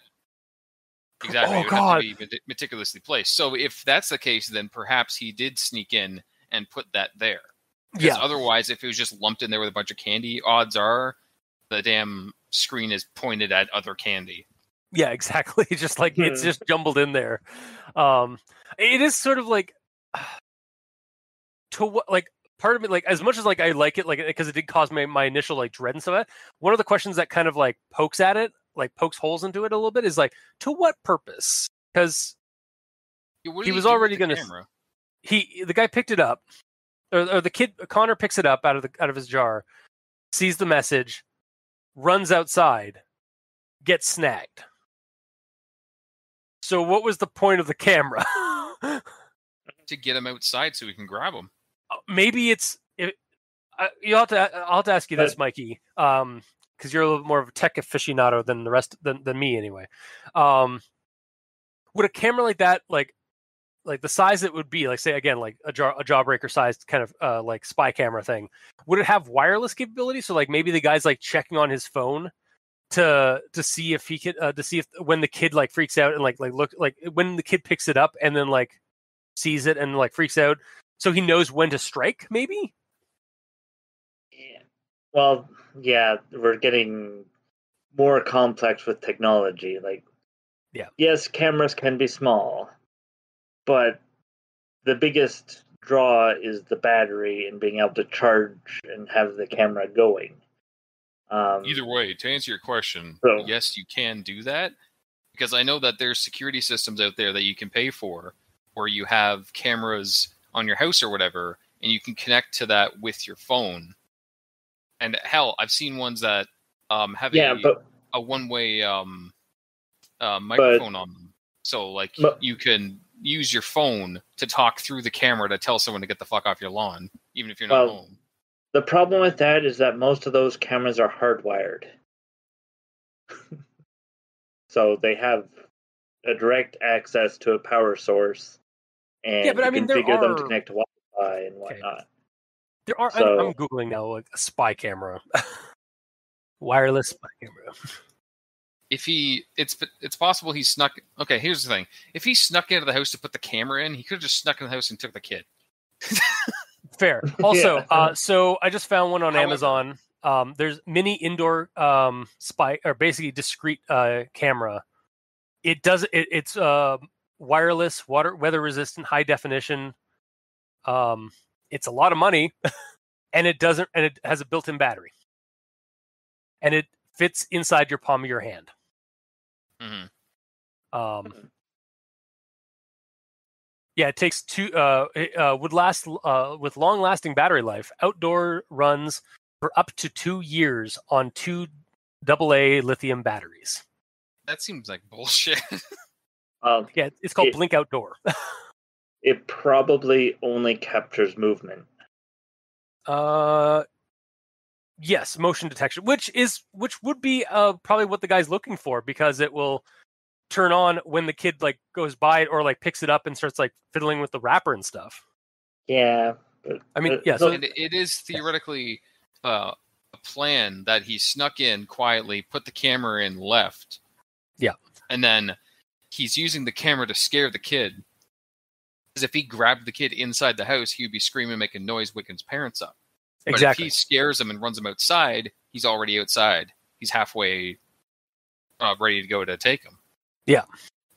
Exactly. Oh, it would have to be meticulously placed. So if that's the case, then perhaps he did sneak in and put that there. Because otherwise, if it was just lumped in there with a bunch of candy, odds are the damn screen is pointed at other candy. Yeah, exactly. Just like it's just jumbled in there. It is sort of like to what, like, part of me, like, as much as like I like it, like, because it did cause my initial like dread and stuff. One of the questions that kind of like pokes holes into it a little bit is like, to what purpose? Because he was already going to. The guy picked it up, or the kid Connor picks it up out of his jar, sees the message, runs outside, gets snagged. So what was the point of the camera? To get him outside so we can grab him. Maybe I'll have to ask you this, Mikey, because you're a little more of a tech aficionado than the rest than me anyway. Would a camera like that, like the size it would be, like, say again, like a jawbreaker sized kind of like spy camera thing, would it have wireless capability? So like maybe the guy's like checking on his phone to see if he could to see if when the kid like freaks out and like look, like when the kid picks it up and then like sees it and like freaks out, so he knows when to strike, maybe. Yeah. Well, yeah, we're getting more complex with technology. Like, yeah, yes, cameras can be small, but the biggest draw is the battery and being able to charge and have the camera going. Either way, to answer your question, yes, you can do that, because I know that there's security systems out there that you can pay for, where you have cameras on your house or whatever, and you can connect to that with your phone. And hell, I've seen ones that have a one-way microphone on them. So like you can use your phone to talk through the camera to tell someone to get the fuck off your lawn, even if you're not home. The problem with that is that most of those cameras are hardwired. So they have a direct access to a power source, and you configure them to connect to Wi-Fi and whatnot. There are. I'm Googling now, like a spy camera. Wireless spy camera. It's possible he snuck. Okay, here's the thing. If he snuck into the house to put the camera in, he could have just snuck in the house and took the kid. Fair. Also, so I just found one on Amazon. There's mini indoor spy, or basically discrete camera. It's wireless, weather resistant, high definition. It's a lot of money, and it has a built-in battery, and it fits inside your palm of your hand. Mm-hmm. Yeah, it takes would last with long-lasting battery life. Outdoor runs for up to 2 years on 2 AA lithium batteries. That seems like bullshit. Yeah, it's called Blink Outdoor. It probably only captures movement. Yes, motion detection, which would be probably what the guy's looking for, because it will turn on when the kid like goes by it or like picks it up and starts like fiddling with the wrapper and stuff. Yeah, but I mean, yeah. So it is theoretically a plan that he snuck in quietly, put the camera in, left. Yeah, and then he's using the camera to scare the kid. Because if he grabbed the kid inside the house, he would be screaming, making noise, waking his parents up. Exactly. But if he scares him and runs him outside, he's already outside. He's halfway ready to go to take him. Yeah.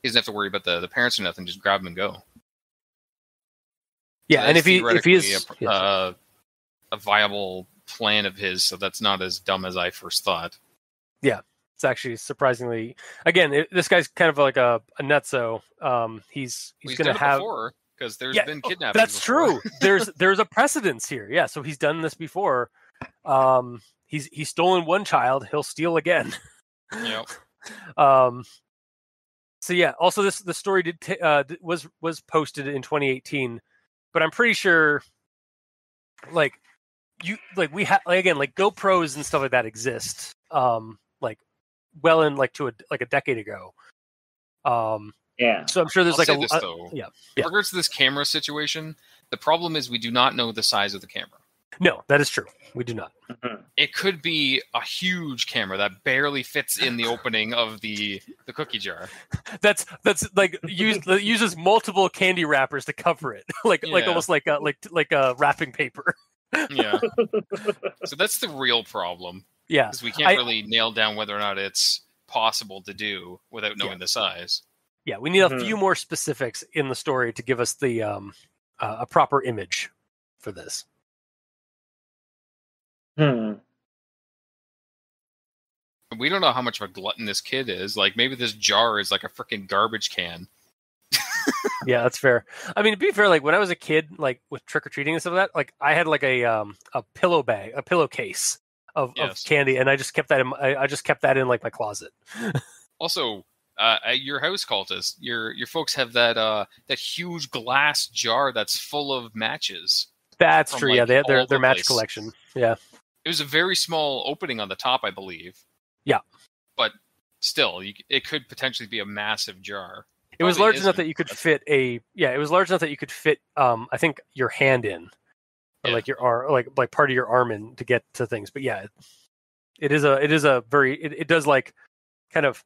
He doesn't have to worry about the parents or nothing. Just grab him and go. Yeah, so and if he is a viable plan of his, so that's not as dumb as I first thought. Yeah, it's actually surprisingly. Again, this guy's kind of like a nutso. He's going to have because there's been kidnapping. That's true. There's a precedence here. Yeah, so he's done this before. He's stolen one child. He'll steal again. Yep. So yeah. Also, the story was posted in 2018, but I'm pretty sure, like we have again like GoPros and stuff like that exist. Like well in like to a decade ago. Yeah. So I'm sure there's In regards to this camera situation, the problem is we do not know the size of the camera. No, that is true. We do not. Mm-hmm. It could be a huge camera that barely fits in the opening of the cookie jar. That's like uses multiple candy wrappers to cover it, like almost like a wrapping paper. Yeah. So that's the real problem. Yeah, because we can't really nail down whether or not it's possible to do without knowing the size. Yeah, we need a few more specifics in the story to give us the a proper image. for this. Hmm. We don't know how much of a glutton this kid is. Like, maybe this jar is like a freaking garbage can. Yeah, that's fair. I mean, to be fair, like when I was a kid, like with trick or treating and stuff like that, like I had like a pillowcase of Yes. candy, and I just kept that in. I just kept that in like my closet. Also, at your house, Cultist, your folks have that huge glass jar that's full of matches. That's from, true. like, Yeah, they had all their the match place. collection. Yeah, It was a very small opening on the top, I believe. Yeah. But still, it could potentially be a massive jar. it was Probably large enough isn't, that you could but- fit a. Yeah, it was large enough that you could fit. I think your hand in, or Yeah. like your arm, like part of your arm in to get to things. But yeah, it is a very. It does like kind of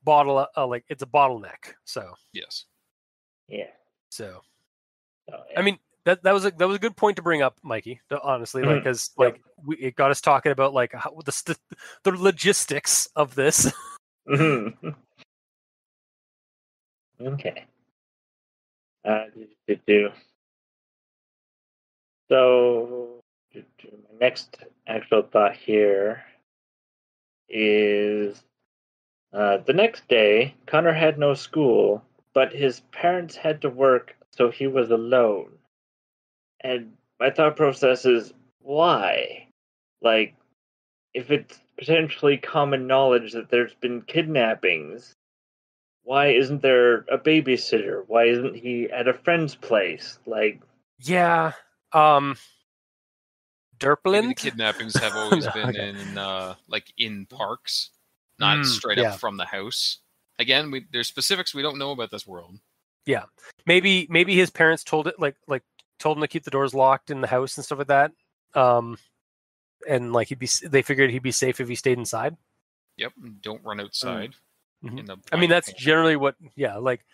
bottle like it's a bottleneck. So Yes. Yeah. so. Oh, I mean, that was a good point to bring up, Mikey. Honestly, like, because Yep. like it got us talking about like how, the logistics of this. Mhm. Okay. So, my next actual thought here is the next day, Connor had no school, but his parents had to work, so he was alone. And my thought process is why? Like, if it's potentially common knowledge that there's been kidnappings, why isn't there a babysitter? Why isn't he at a friend's place? Like, Yeah. Maybe the Derpland. kidnappings have always No, been okay. in like in parks, not straight yeah. up from the house. Again, there's specifics we don't know about this world. Yeah. Maybe his parents told it like told him to keep the doors locked in the house and stuff like that. And like they figured he'd be safe if he stayed inside. Yep, don't run outside. Mhm. In the I mean, that's blank generally what. Yeah, like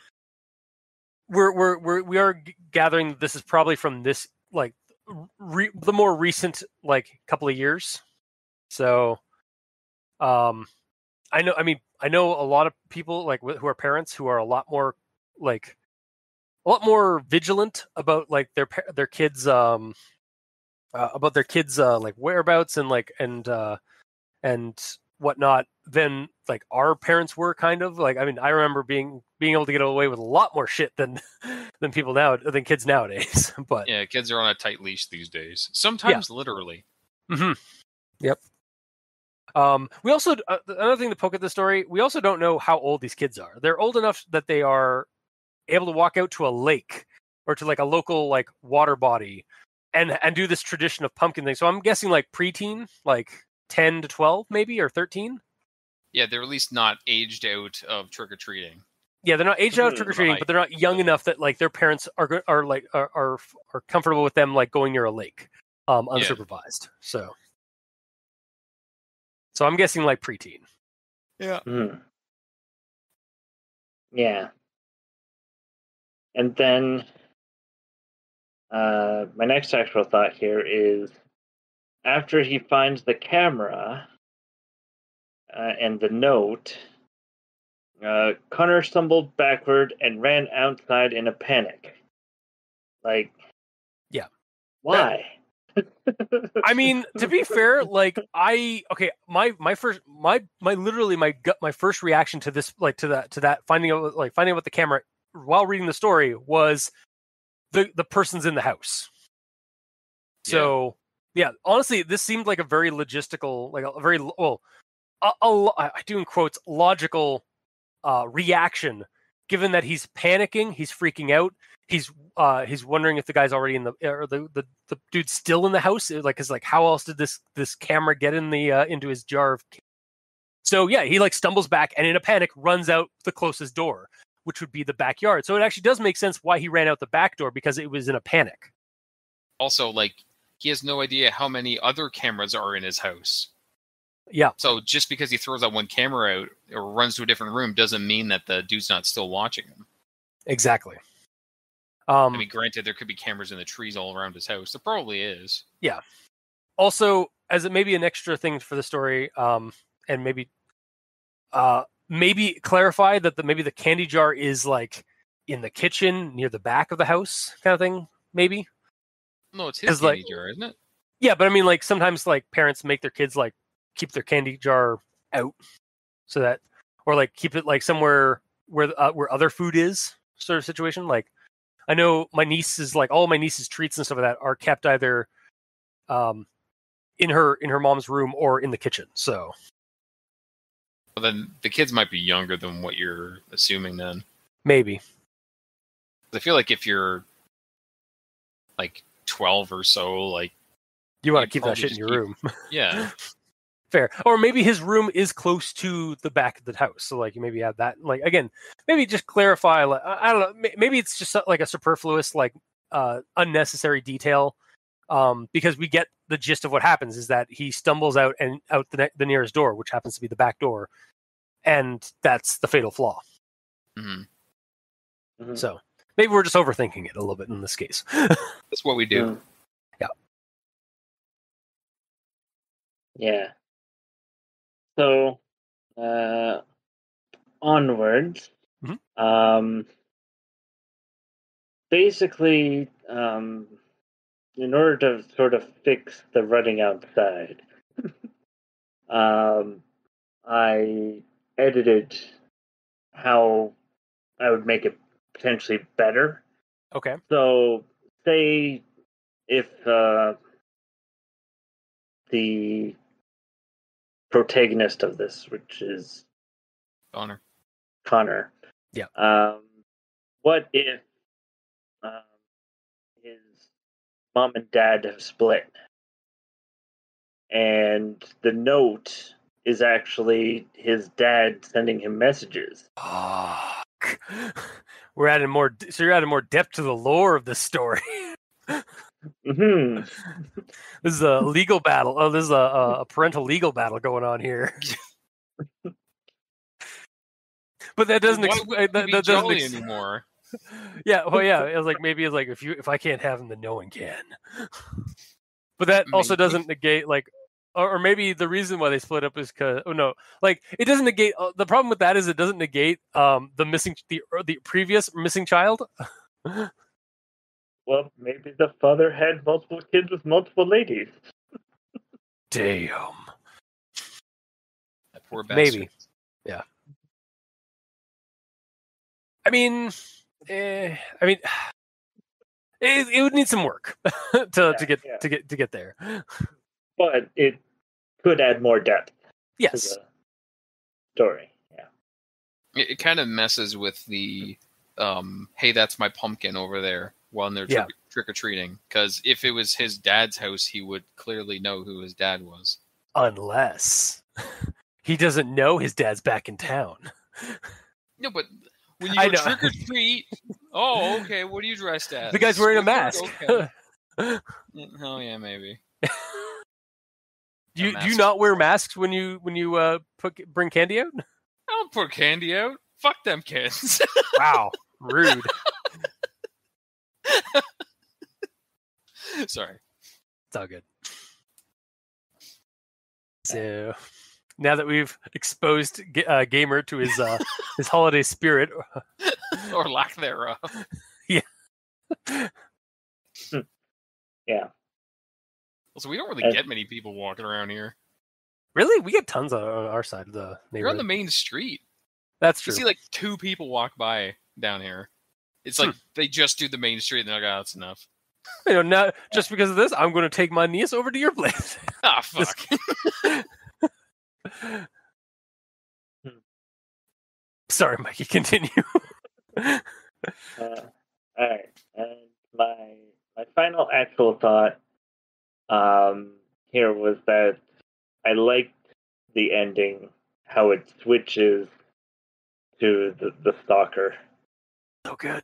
we are gathering that this is probably from this like the more recent like couple of years. So, I know. I mean, I know a lot of people like who are parents who are a lot more vigilant about like their kids about their kids like whereabouts and like and whatnot than like our parents were kind of like. I mean, I remember being able to get away with a lot more shit than than kids nowadays. But yeah, kids are on a tight leash these days. Sometimes literally. Mm-hmm. Yep. We also another thing to poke at the story. We also don't know how old these kids are. They're old enough that they are able to walk out to a lake or to like a local like water body and do this tradition of pumpkin thing. So I'm guessing like preteen, like 10 to 12 maybe, or 13. Yeah, they're at least not aged out of trick or treating. Yeah, they're not aged out of trick or treating, but they're not young enough that like their parents are comfortable with them like going near a lake, unsupervised. So I'm guessing like preteen. Yeah. Yeah. And then my next actual thought here is after he finds the camera and the note, Connor stumbled backward and ran outside in a panic. Like, yeah, why? I mean, to be fair, like my first reaction to this, like to that finding out what the camera while reading the story was the person's in the house. So yeah, honestly, this seemed like a very logistical, like a very I do in quotes logical reaction, given that he's panicking, he's freaking out, he's wondering if the guy's already in the dude's still in the house. Like, is like how else did this camera get in the into his jar of? So yeah, he like stumbles back and in a panic runs out the closest door, which would be the backyard. So it actually does make sense why he ran out the back door, because it was in a panic. Also, like, he has no idea how many other cameras are in his house. Yeah. So just because he throws that one camera out or runs to a different room doesn't mean that the dude's not still watching him. Exactly. I mean, granted, there could be cameras in the trees all around his house. There probably is. Yeah. Also, as it maybe an extra thing for the story, and maybe clarify that maybe the candy jar is like in the kitchen near the back of the house, kind of thing. Maybe. No, it's his candy jar, isn't it? Yeah, but I mean, like sometimes like parents make their kids like keep their candy jar out, so that, or like keep it like somewhere where other food is, sort of situation. Like I know my niece is like all my niece's treats and stuff like that are kept either in her mom's room or in the kitchen. So Well, then the kids might be younger than what you're assuming. Then maybe I feel like if you're like 12 or so, like you want to keep that shit in your room. Yeah. Fair. Or maybe his room is close to the back of the house. So like you maybe have that, like, again, maybe just clarify, like, I don't know, maybe it's just like a superfluous, like unnecessary detail. Because we get the gist of what happens is that he stumbles out and out the nearest door, which happens to be the back door. And that's the fatal flaw. Mm-hmm. So maybe we're just overthinking it a little bit in this case. That's what we do. Yeah. Yeah. So, onwards. Mm-hmm. Basically, in order to sort of fix the running outside, I edited how I would make it potentially better. Okay. So, say if the protagonist of this, which is Connor. Yeah. What if his mom and dad have split, and the note is actually his dad sending him messages? Fuck. We're adding more. So you're adding more depth to the lore of this story. Mm-hmm. This is a legal battle. Oh, this is a parental legal battle going on here. But that doesn't explain. That doesn't anymore. Yeah, well, yeah. It was like maybe it's like if I can't have him, then no one can. But that also doesn't negate like, or maybe the reason why they split up is because it doesn't negate. The problem with that is it doesn't negate the previous missing child. Well, maybe the father had multiple kids with multiple ladies. Damn. That poor bastard. Maybe. Yeah. I mean, it would need some work to get there. But it could add more depth. Yes. To the story. Yeah. It kind of messes with the hey, that's my pumpkin over there while they're trick or treating. Because if it was his dad's house, he would clearly know who his dad was. Unless he doesn't know his dad's back in town. No, but when you go trick or treat, oh, okay, what are you dressed as? The guy's wearing a mask. Okay. Oh yeah, maybe. Do you not wear masks when you bring candy out? I don't put candy out. Fuck them kids. Wow, rude. Sorry. It's all good. So now that we've exposed Gamer to his holiday spirit, or lack thereof, yeah. Yeah. So we don't really get many people walking around here. Really? We get tons on our side of the neighborhood. You're on the main street. That's true. You see like 2 people walk by down here. It's like they just do the main street and they're like, oh, that's enough. Now, just because of this, I'm going to take my niece over to your place. Ah, fuck. Sorry, Mikey, continue. All right. And my final actual thought here was that I liked the ending, how it switches to the stalker. So good.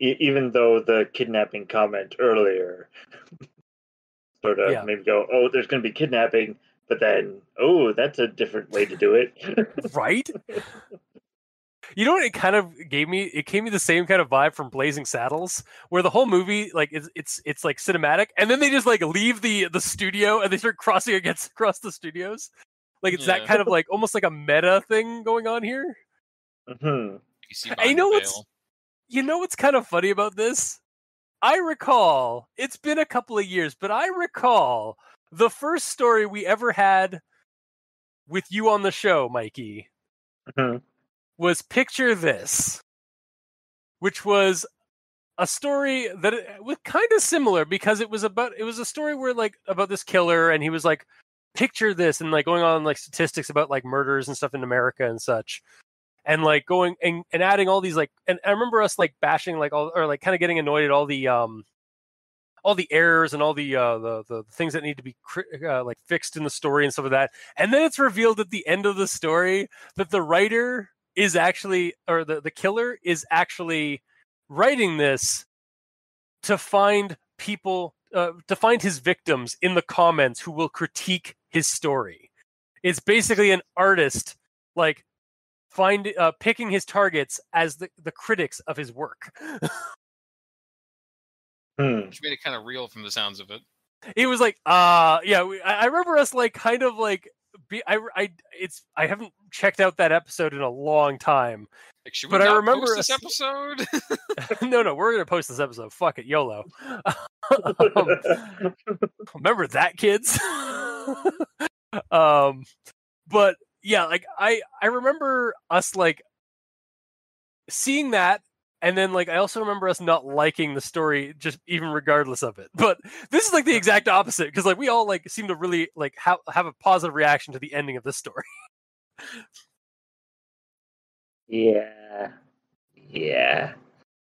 Even though the kidnapping comment earlier sort of made me go, oh, there's going to be kidnapping, but then, oh, that's a different way to do it. Right? You know what it kind of gave me? It gave me the same kind of vibe from Blazing Saddles, where the whole movie, like, it's like cinematic, and then they just like leave the studio and they start crossing across the studios. Like it's that kind of like almost like a meta thing going on here. Mm-hmm. And you know what's kind of funny about this? I recall, it's been a couple of years, but I recall the first story we ever had with you on the show, Mikey, was Picture This, which was a story that was kind of similar because it was a story where like about this killer, and he was like, picture this, and like going on like statistics about like murders and stuff in America and such. And like going and adding all these like, and I remember us like bashing like all, or like kind of getting annoyed at all the errors and all the things that need to be like fixed in the story and stuff like that. And then it's revealed at the end of the story that the writer is actually, or the killer is actually writing this to find people, to find his victims in the comments who will critique his story. It's basically an artist like picking his targets as the critics of his work. Which made it kind of real from the sounds of it. It was like, yeah, I remember us like kind of like, I haven't checked out that episode in a long time. Like, should we not remember post this episode? No, we're gonna post this episode. Fuck it, YOLO. Remember that, kids? But yeah, like I remember us like seeing that, and then like I also remember us not liking the story, just even regardless of it. But this is like the exact opposite, because like we all like seem to really like have a positive reaction to the ending of this story. Yeah.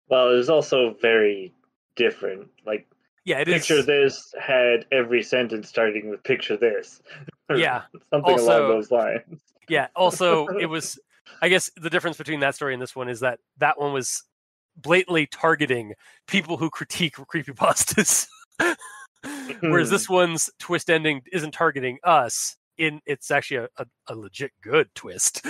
Well, it was also very different. Like, yeah, it Picture is. This had every sentence starting with "Picture This." Yeah, something along those lines. Yeah. Also, it was. I guess the difference between that story and this one is that one was blatantly targeting people who critique creepypastas, whereas this one's twist ending isn't targeting us. It's actually a legit good twist.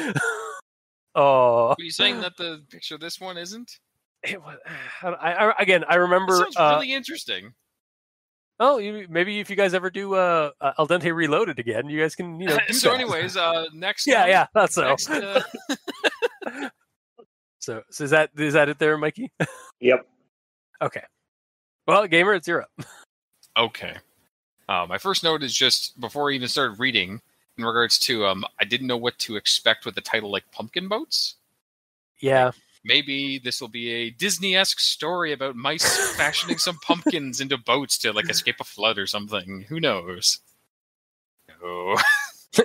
Oh, are you saying that the Picture This one isn't? It was. I remember. That sounds really interesting. Oh, maybe if you guys ever do Al Dente Reloaded again, you guys can, do so that. anyways, next yeah, that's so. Next, so is that it there, Mikey? Yep. Okay. Well, gamer, it's your up. Okay. My first note is just before I even started reading, in regards to I didn't know what to expect with the title like Pumpkin Boats. Yeah. Like, maybe this will be a Disney-esque story about mice fashioning some pumpkins into boats to like escape a flood or something. Who knows? No.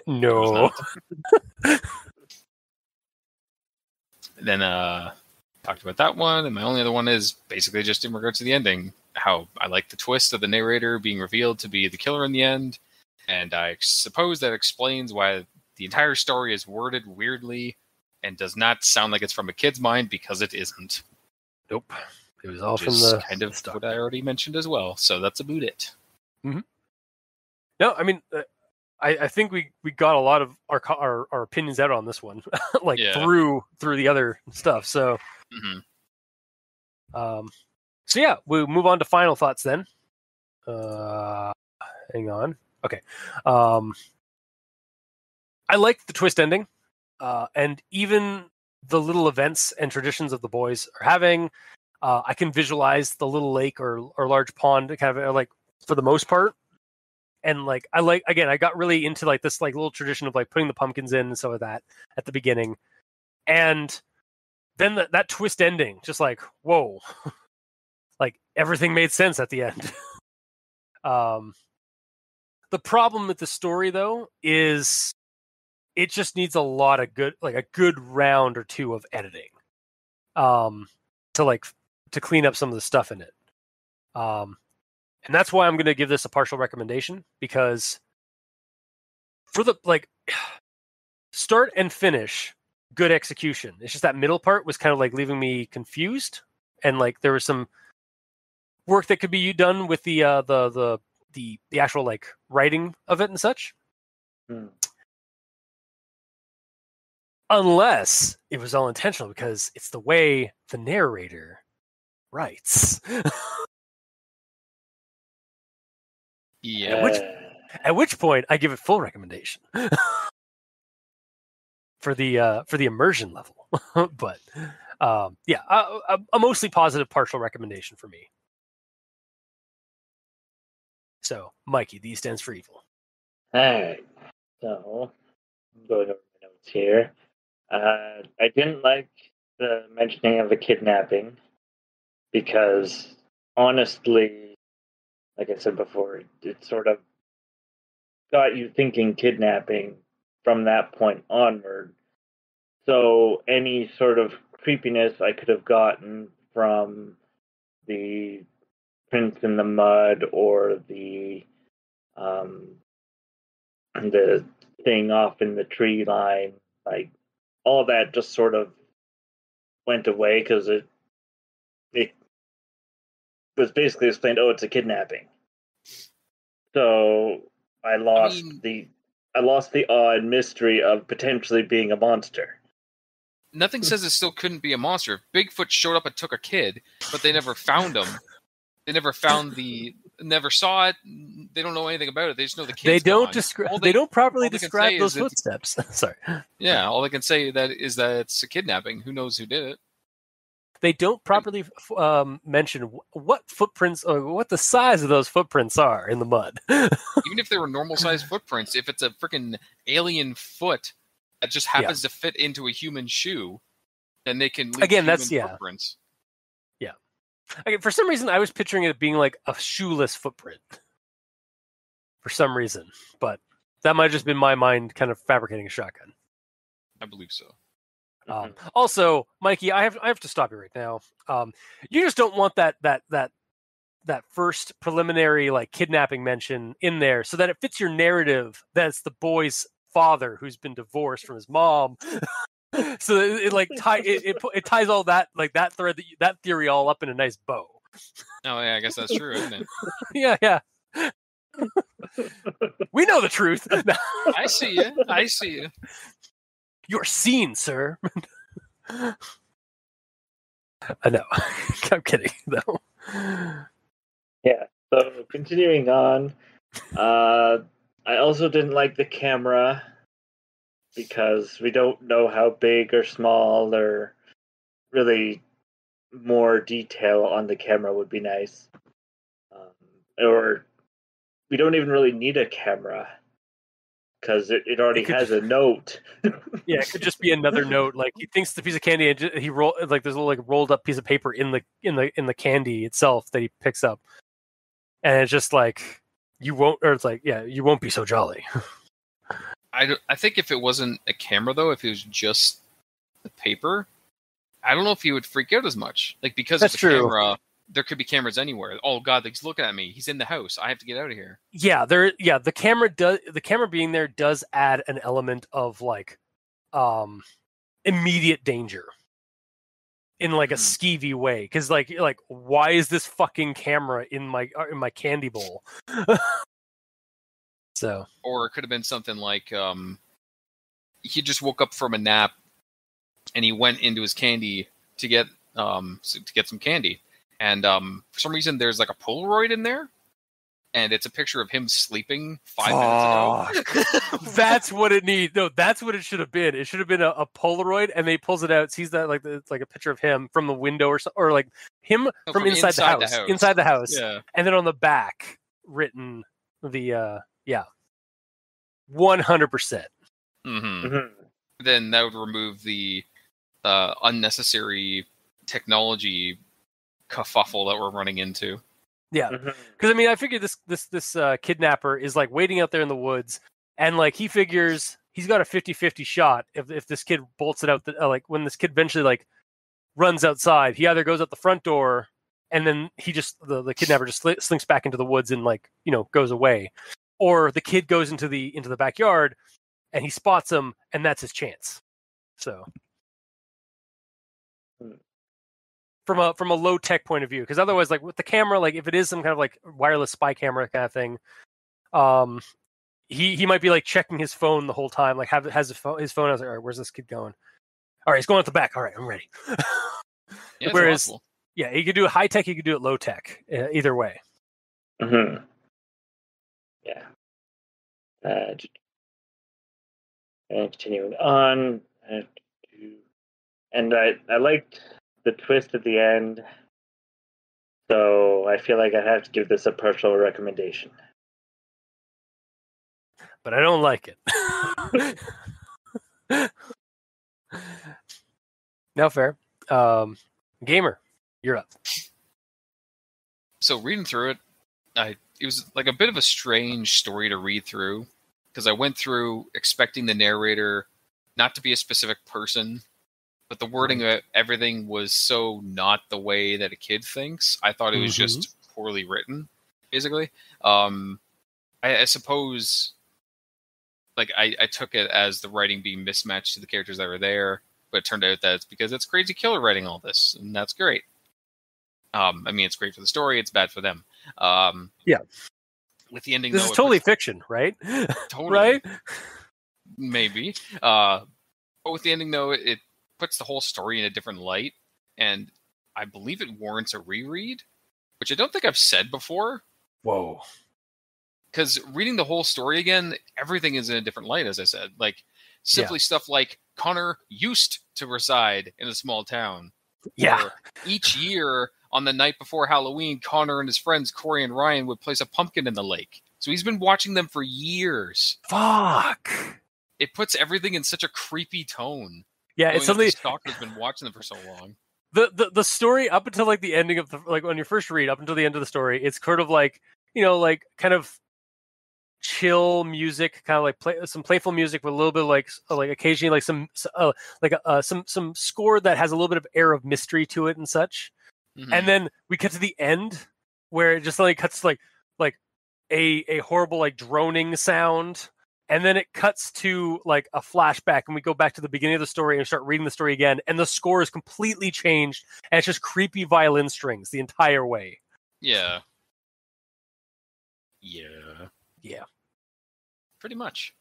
No. Then talked about that one, and my only other one is basically just in regards to the ending. How I like the twist of the narrator being revealed to be the killer in the end, and I suppose that explains why the entire story is worded weirdly and does not sound like it's from a kid's mind, because it isn't. Nope. It was all from the kind of what I already mentioned as well. So that's about it. Mm-hmm. No, I mean, I think we got a lot of our opinions out on this one, like through the other stuff. So, so yeah, we'll move on to final thoughts then. Hang on. Okay. I like the twist ending. And even the little events and traditions of the boys are having, I can visualize the little lake or large pond kind of like for the most part. And like, I got really into like this like little tradition of like putting the pumpkins in and stuff like that at the beginning. And then that twist ending, just like, whoa, like everything made sense at the end. The problem with the story though is it just needs a lot of a good round or two of editing, to clean up some of the stuff in it. And that's why I'm going to give this a partial recommendation, because for the start and finish, good execution. It's just that middle part was kind of like leaving me confused, and like there was some work that could be done with the actual like writing of it and such. Unless it was all intentional, because it's the way the narrator writes. Yeah. At which point I give it full recommendation for the immersion level. But yeah, a mostly positive partial recommendation for me. So, Mikey, the stands for evil. Alright, so I'm going over my notes here. I didn't like the mentioning of a kidnapping because, honestly, like I said before, it sort of got you thinking kidnapping from that point onward. So any sort of creepiness I could have gotten from the prints in the mud or the thing off in the tree line, like all that just sort of went away because it was basically explained, oh, it's a kidnapping. So I lost the awe and mystery of potentially being a monster. Nothing says it still couldn't be a monster. Bigfoot showed up and took a kid, but they never found him. They never never saw it. They don't know anything about it. They just know the kid's gone. They don't properly describe those footsteps. Sorry. Yeah, all they can say is that it's a kidnapping. Who knows who did it? They don't properly mention what footprints or what the size of those footprints are in the mud. Even if they were normal-sized footprints, if it's a freaking alien foot that just happens to fit into a human shoe, then they can leave footprints. Yeah. Okay, for some reason, I was picturing it being like a shoeless footprint. For some reason, but that might have just been my mind kind of fabricating a shotgun. I believe so. Also, Mikey, I have to stop you right now. You just don't want that first preliminary like kidnapping mention in there, so that it fits your narrative. That's the boy's father who's been divorced from his mom. So it ties all that like that thread that theory all up in a nice bow. Oh yeah, I guess that's true, isn't it? Yeah. We know the truth. I see you. You're seen, sir. I know. I'm kidding, though. Yeah. So continuing on, I also didn't like the camera because we don't know how big or small or really more detail on the camera would be nice. Or we don't even really need a camera because it already has a note. Yeah, it could just be another note. Like he thinks the piece of candy, and he like there's a little like rolled up piece of paper in the candy itself that he picks up, and it's just like you won't be so jolly. I think if it wasn't a camera though, if it was just the paper, I don't know if he would freak out as much. Like because that's of the true. Camera, there could be cameras anywhere. Oh God, he's looking at me. He's in the house. I have to get out of here. Yeah, the camera being there does add an element of like immediate danger in like a skeevy way, because like why is this fucking camera in my candy bowl? So, or it could have been something like he just woke up from a nap and he went into his candy to get some candy, and for some reason there's like a Polaroid in there. And it's a picture of him sleeping 5 minutes ago. That's what it needs. No, that's what it should have been. It should have been a Polaroid, and they pulls it out, sees that like it's like a picture of him from the window or like him from inside the house. Inside the house. Yeah. And then on the back written the 100%. Then that would remove the unnecessary technology kerfuffle that we're running into. Yeah, because I mean, I figured this kidnapper is like waiting out there in the woods, and like he figures he's got a 50-50 shot if this kid bolts it out. Like when this kid eventually like runs outside, he either goes out the front door, and then he just the kidnapper just slinks back into the woods and like goes away, or the kid goes into the backyard, and he spots him, and that's his chance. So. From a low tech point of view, because otherwise, like with the camera, like if it is some kind of like wireless spy camera kind of thing, he might be like checking his phone the whole time, like has his phone. I was like, all right, where's this kid going? All right, he's going at the back. All right, I'm ready. Yeah, whereas, yeah, he could do it high tech, he could do it low tech. Either way. Yeah. And continuing on, and I liked the twist at the end, so I feel like I have to give this a partial recommendation. but I don't like it. No, fair. Gamer, you're up. So reading through it, it was like a bit of a strange story to read through, because I went through expecting the narrator not to be a specific person, but the wording of everything was so not the way that a kid thinks. I thought it was just poorly written, basically. I suppose, like, I took it as the writing being mismatched to the characters that were there, but it turned out that it's because it's Crazy Killer writing all this, and that's great. I mean, it's great for the story, it's bad for them. Yeah. With the ending, this is totally fiction, right? Totally. Right? Maybe. But with the ending, though, it puts the whole story in a different light, and I believe it warrants a reread, which I don't think I've said before. Whoa. Because reading the whole story again, everything is in a different light, as I said. Like, simply stuff like Connor used to reside in a small town. Yeah. Or each year, on the night before Halloween, Connor and his friends, Corey and Ryan, would place a pumpkin in the lake. So he's been watching them for years. Fuck. It puts everything in such a creepy tone. Yeah, it's something. The stalker's been watching them for so long. The story up until like the ending of the, like when you first read up until the end of the story, it's kind of like, you know, like kind of chill music, kind of like some playful music with a little bit of like occasionally like some score that has a little bit of air of mystery to it and such. And then we get to the end where it just like cuts like a horrible like droning sound, and then it cuts to like a flashback, and we go back to the beginning of the story and start reading the story again, and the score is completely changed, and it's just creepy violin strings the entire way. Yeah. Pretty much.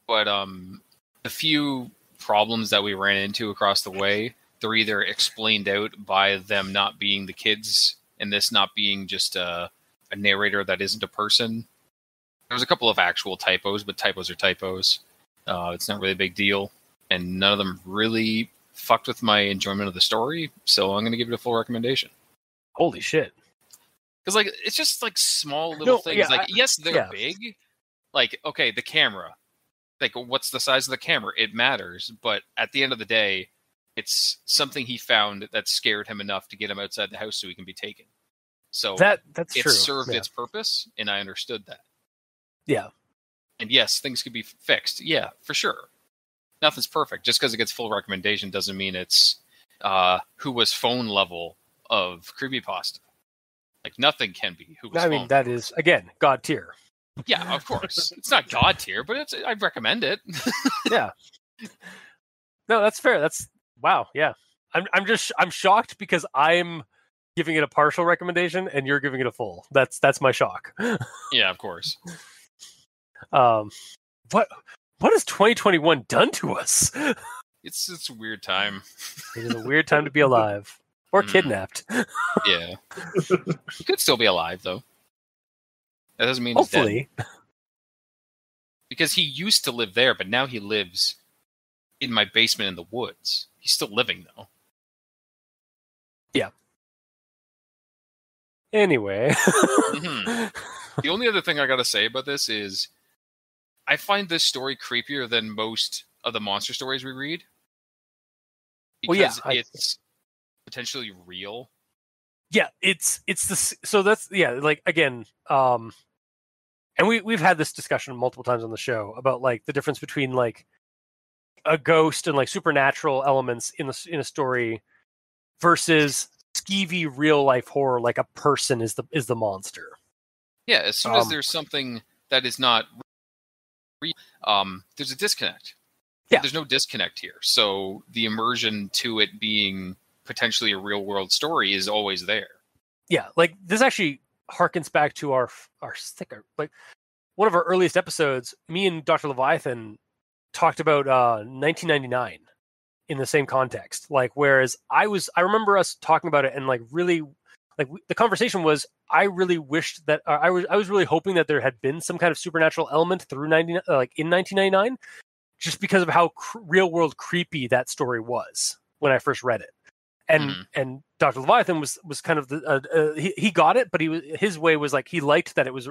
But the few problems that we ran into across the way, they're either explained out by them not being the kids, and this not being just a narrator that isn't a person. There's a couple of actual typos, but typos are typos. It's not really a big deal, and none of them really fucked with my enjoyment of the story, so I'm going to give it a full recommendation. Holy shit. Because, like, it's just, like, small little things. Yeah, like, yes, they're big. Like, okay, the camera. Like, what's the size of the camera? It matters, but at the end of the day, it's something he found that scared him enough to get him outside the house so he can be taken. So that's it true. Served its purpose, and I understood that. Yeah. And yes, things could be fixed. Yeah, for sure. Nothing's perfect. Just because it gets full recommendation doesn't mean it's who was phone level of creepypasta. Like, nothing can be who was phone. I mean, that is, again, God tier. Yeah, of course. It's not God tier, but I'd recommend it. Yeah. No, that's fair. That's wow. Yeah. I'm shocked because I'm giving it a partial recommendation and you're giving it a full. That's my shock. Yeah, of course. What has 2021 done to us? It's a weird time. It is a weird time to be alive. Or kidnapped. Yeah. He could still be alive, though. That doesn't mean he's dead. Because he used to live there, but now he lives in my basement in the woods. He's still living, though. Yeah. Anyway. The only other thing I gotta say about this is I find this story creepier than most of the monster stories we read. Because it's potentially real. Yeah, it's so that's like again, and we've had this discussion multiple times on the show about like the difference between like a ghost and like supernatural elements in a story versus skeevy real life horror, like a person is the monster. Yeah, as soon as there's something that is not real, there's a disconnect. Yeah, there's no disconnect here, so the immersion to it being potentially a real world story is always there. Yeah, like this actually harkens back to our sticker, like one of our earliest episodes. Me and Dr. Leviathan talked about 1999 in the same context. Like, whereas I remember us talking about it and like really, like the conversation was, I really wished that I was really hoping that there had been some kind of supernatural element through in 1999, just because of how real world creepy that story was when I first read it. And Dr. Leviathan was kind of he got it, but his way was like he liked that it was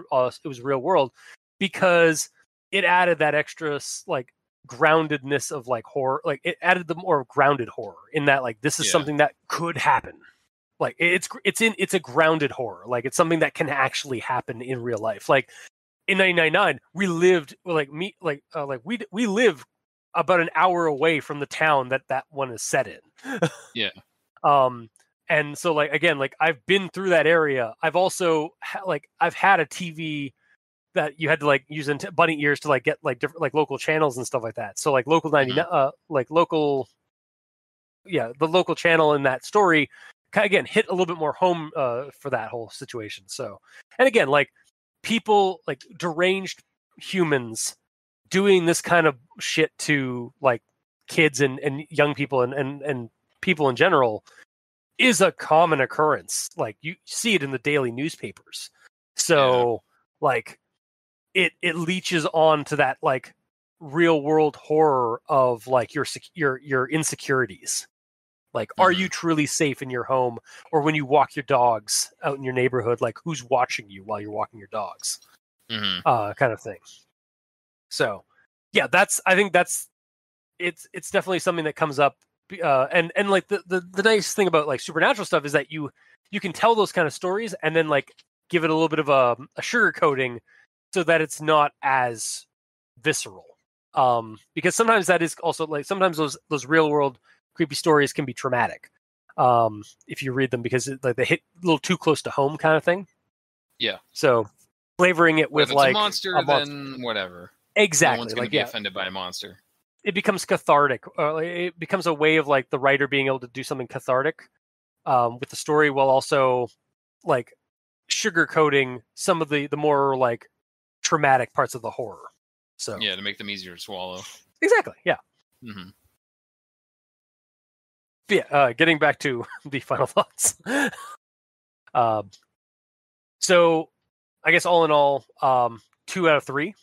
real world. because it added that extra like groundedness of like horror. Like it added the more grounded horror in that like this is something that could happen. Like it's a grounded horror. Like it's something that can actually happen in real life. Like in 1999, we lived we live about an hour away from the town that one is set in. Yeah. And so like again, like I've been through that area. I've also I've had a TV that you had to like use bunny ears to like get like different like local channels and stuff like that. So like local 99, the local channel in that story again hit a little bit more home for that whole situation. So, and again, like people like deranged humans doing this kind of shit to like kids and young people and people in general is a common occurrence. Like you see it in the daily newspapers. So like it leaches on to that like real world horror of like your insecurities. Like, are you truly safe in your home, or when you walk your dogs out in your neighborhood? Like, who's watching you while you're walking your dogs? Kind of thing. So, yeah, I think it's definitely something that comes up. And like the nice thing about like supernatural stuff is that you can tell those kind of stories and then like give it a little bit of a sugar coating so that it's not as visceral. Because sometimes that is also like sometimes those real world creepy stories can be traumatic if you read them because like they hit a little too close to home kind of thing. Yeah. So flavoring it with like a monster, then whatever. Exactly. No one's going to be offended by a monster. It becomes cathartic. It becomes a way of like the writer being able to do something cathartic with the story while also like sugarcoating some of the more like traumatic parts of the horror. So yeah, to make them easier to swallow. Exactly. Yeah. Yeah. Getting back to the final thoughts. So I guess all in all, 2 out of 3,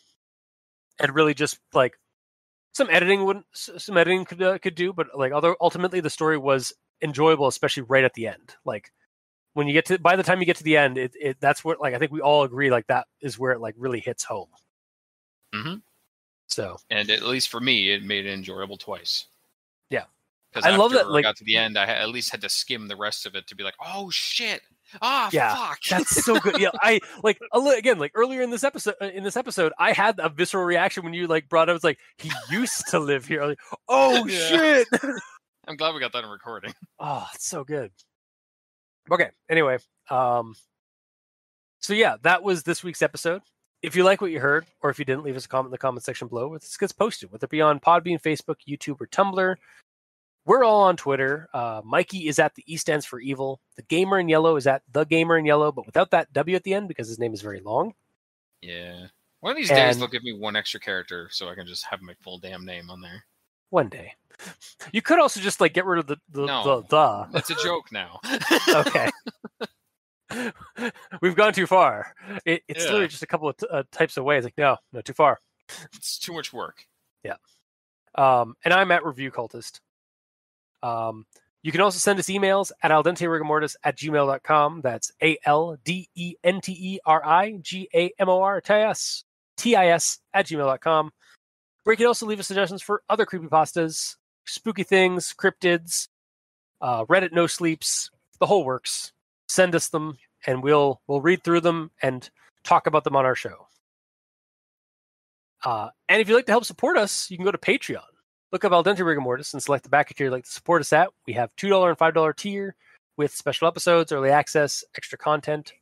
and really just like some editing could do, but like ultimately the story was enjoyable, especially right at the end. Like when you get by the time you get to the end, that's where like I think we all agree like that is where it like really hits home. So, and at least for me, it made it enjoyable twice. Yeah, because I love that. Like, I got to the end, I at least had to skim the rest of it to be like, "Oh shit! Fuck!" That's so good. Yeah, I like again, like earlier in this episode, I had a visceral reaction when you like brought up. It's like he used to live here. Like, oh shit! I'm glad we got that in recording. Oh, it's so good. Okay. Anyway, so yeah, that was this week's episode. If you like what you heard, or if you didn't, leave us a comment in the comment section below. This gets posted, whether it be on Podbean, Facebook, YouTube, or Tumblr. We're all on Twitter. Mikey is at the E stands for evil. The Gamer in Yellow is at the Gamer in Yellow, but without that W at the end because his name is very long. Yeah. One of these days they'll give me one extra character so I can just have my full damn name on there. One day. You could also just like get rid of the. It's a joke now. Okay. We've gone too far. It's literally just a couple of types of ways. Like, no, too far. It's too much work. Yeah. And I'm at Review Cultist. You can also send us emails at aldenterigamortis@gmail.com. That's aldenterigamortis@gmail.com. Where you can also leave us suggestions for other creepypastas, spooky things, cryptids, Reddit no sleeps, the whole works. Send us them, and we'll read through them and talk about them on our show. And if you'd like to help support us, you can go to Patreon. Look up Al Dente Rigor Mortis and select the backer tier you'd like to support us at. We have $2 and $5 tier with special episodes, early access, extra content.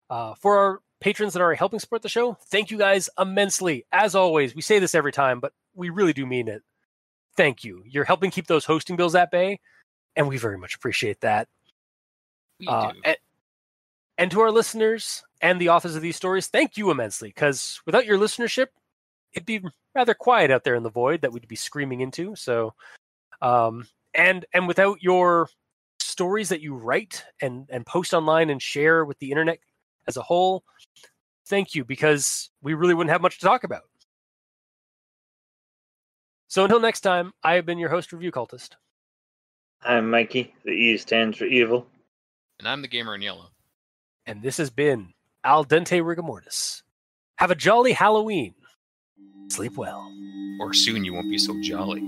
For our patrons that are helping support the show, thank you guys immensely. As always, we say this every time, but we really do mean it. Thank you. You're helping keep those hosting bills at bay, and we very much appreciate that. And to our listeners and the authors of these stories, thank you immensely, because without your listenership, it'd be rather quiet out there in the void that we'd be screaming into. So, and without your stories that you write and post online and share with the internet as a whole, thank you, because we really wouldn't have much to talk about. So until next time, I have been your host, Review Cultist. I'm Mikey. The E stands for evil. And I'm the Gamer in Yellow. And this has been Al Dente Rigor Mortis. Have a jolly Halloween. Sleep well. Or soon you won't be so jolly.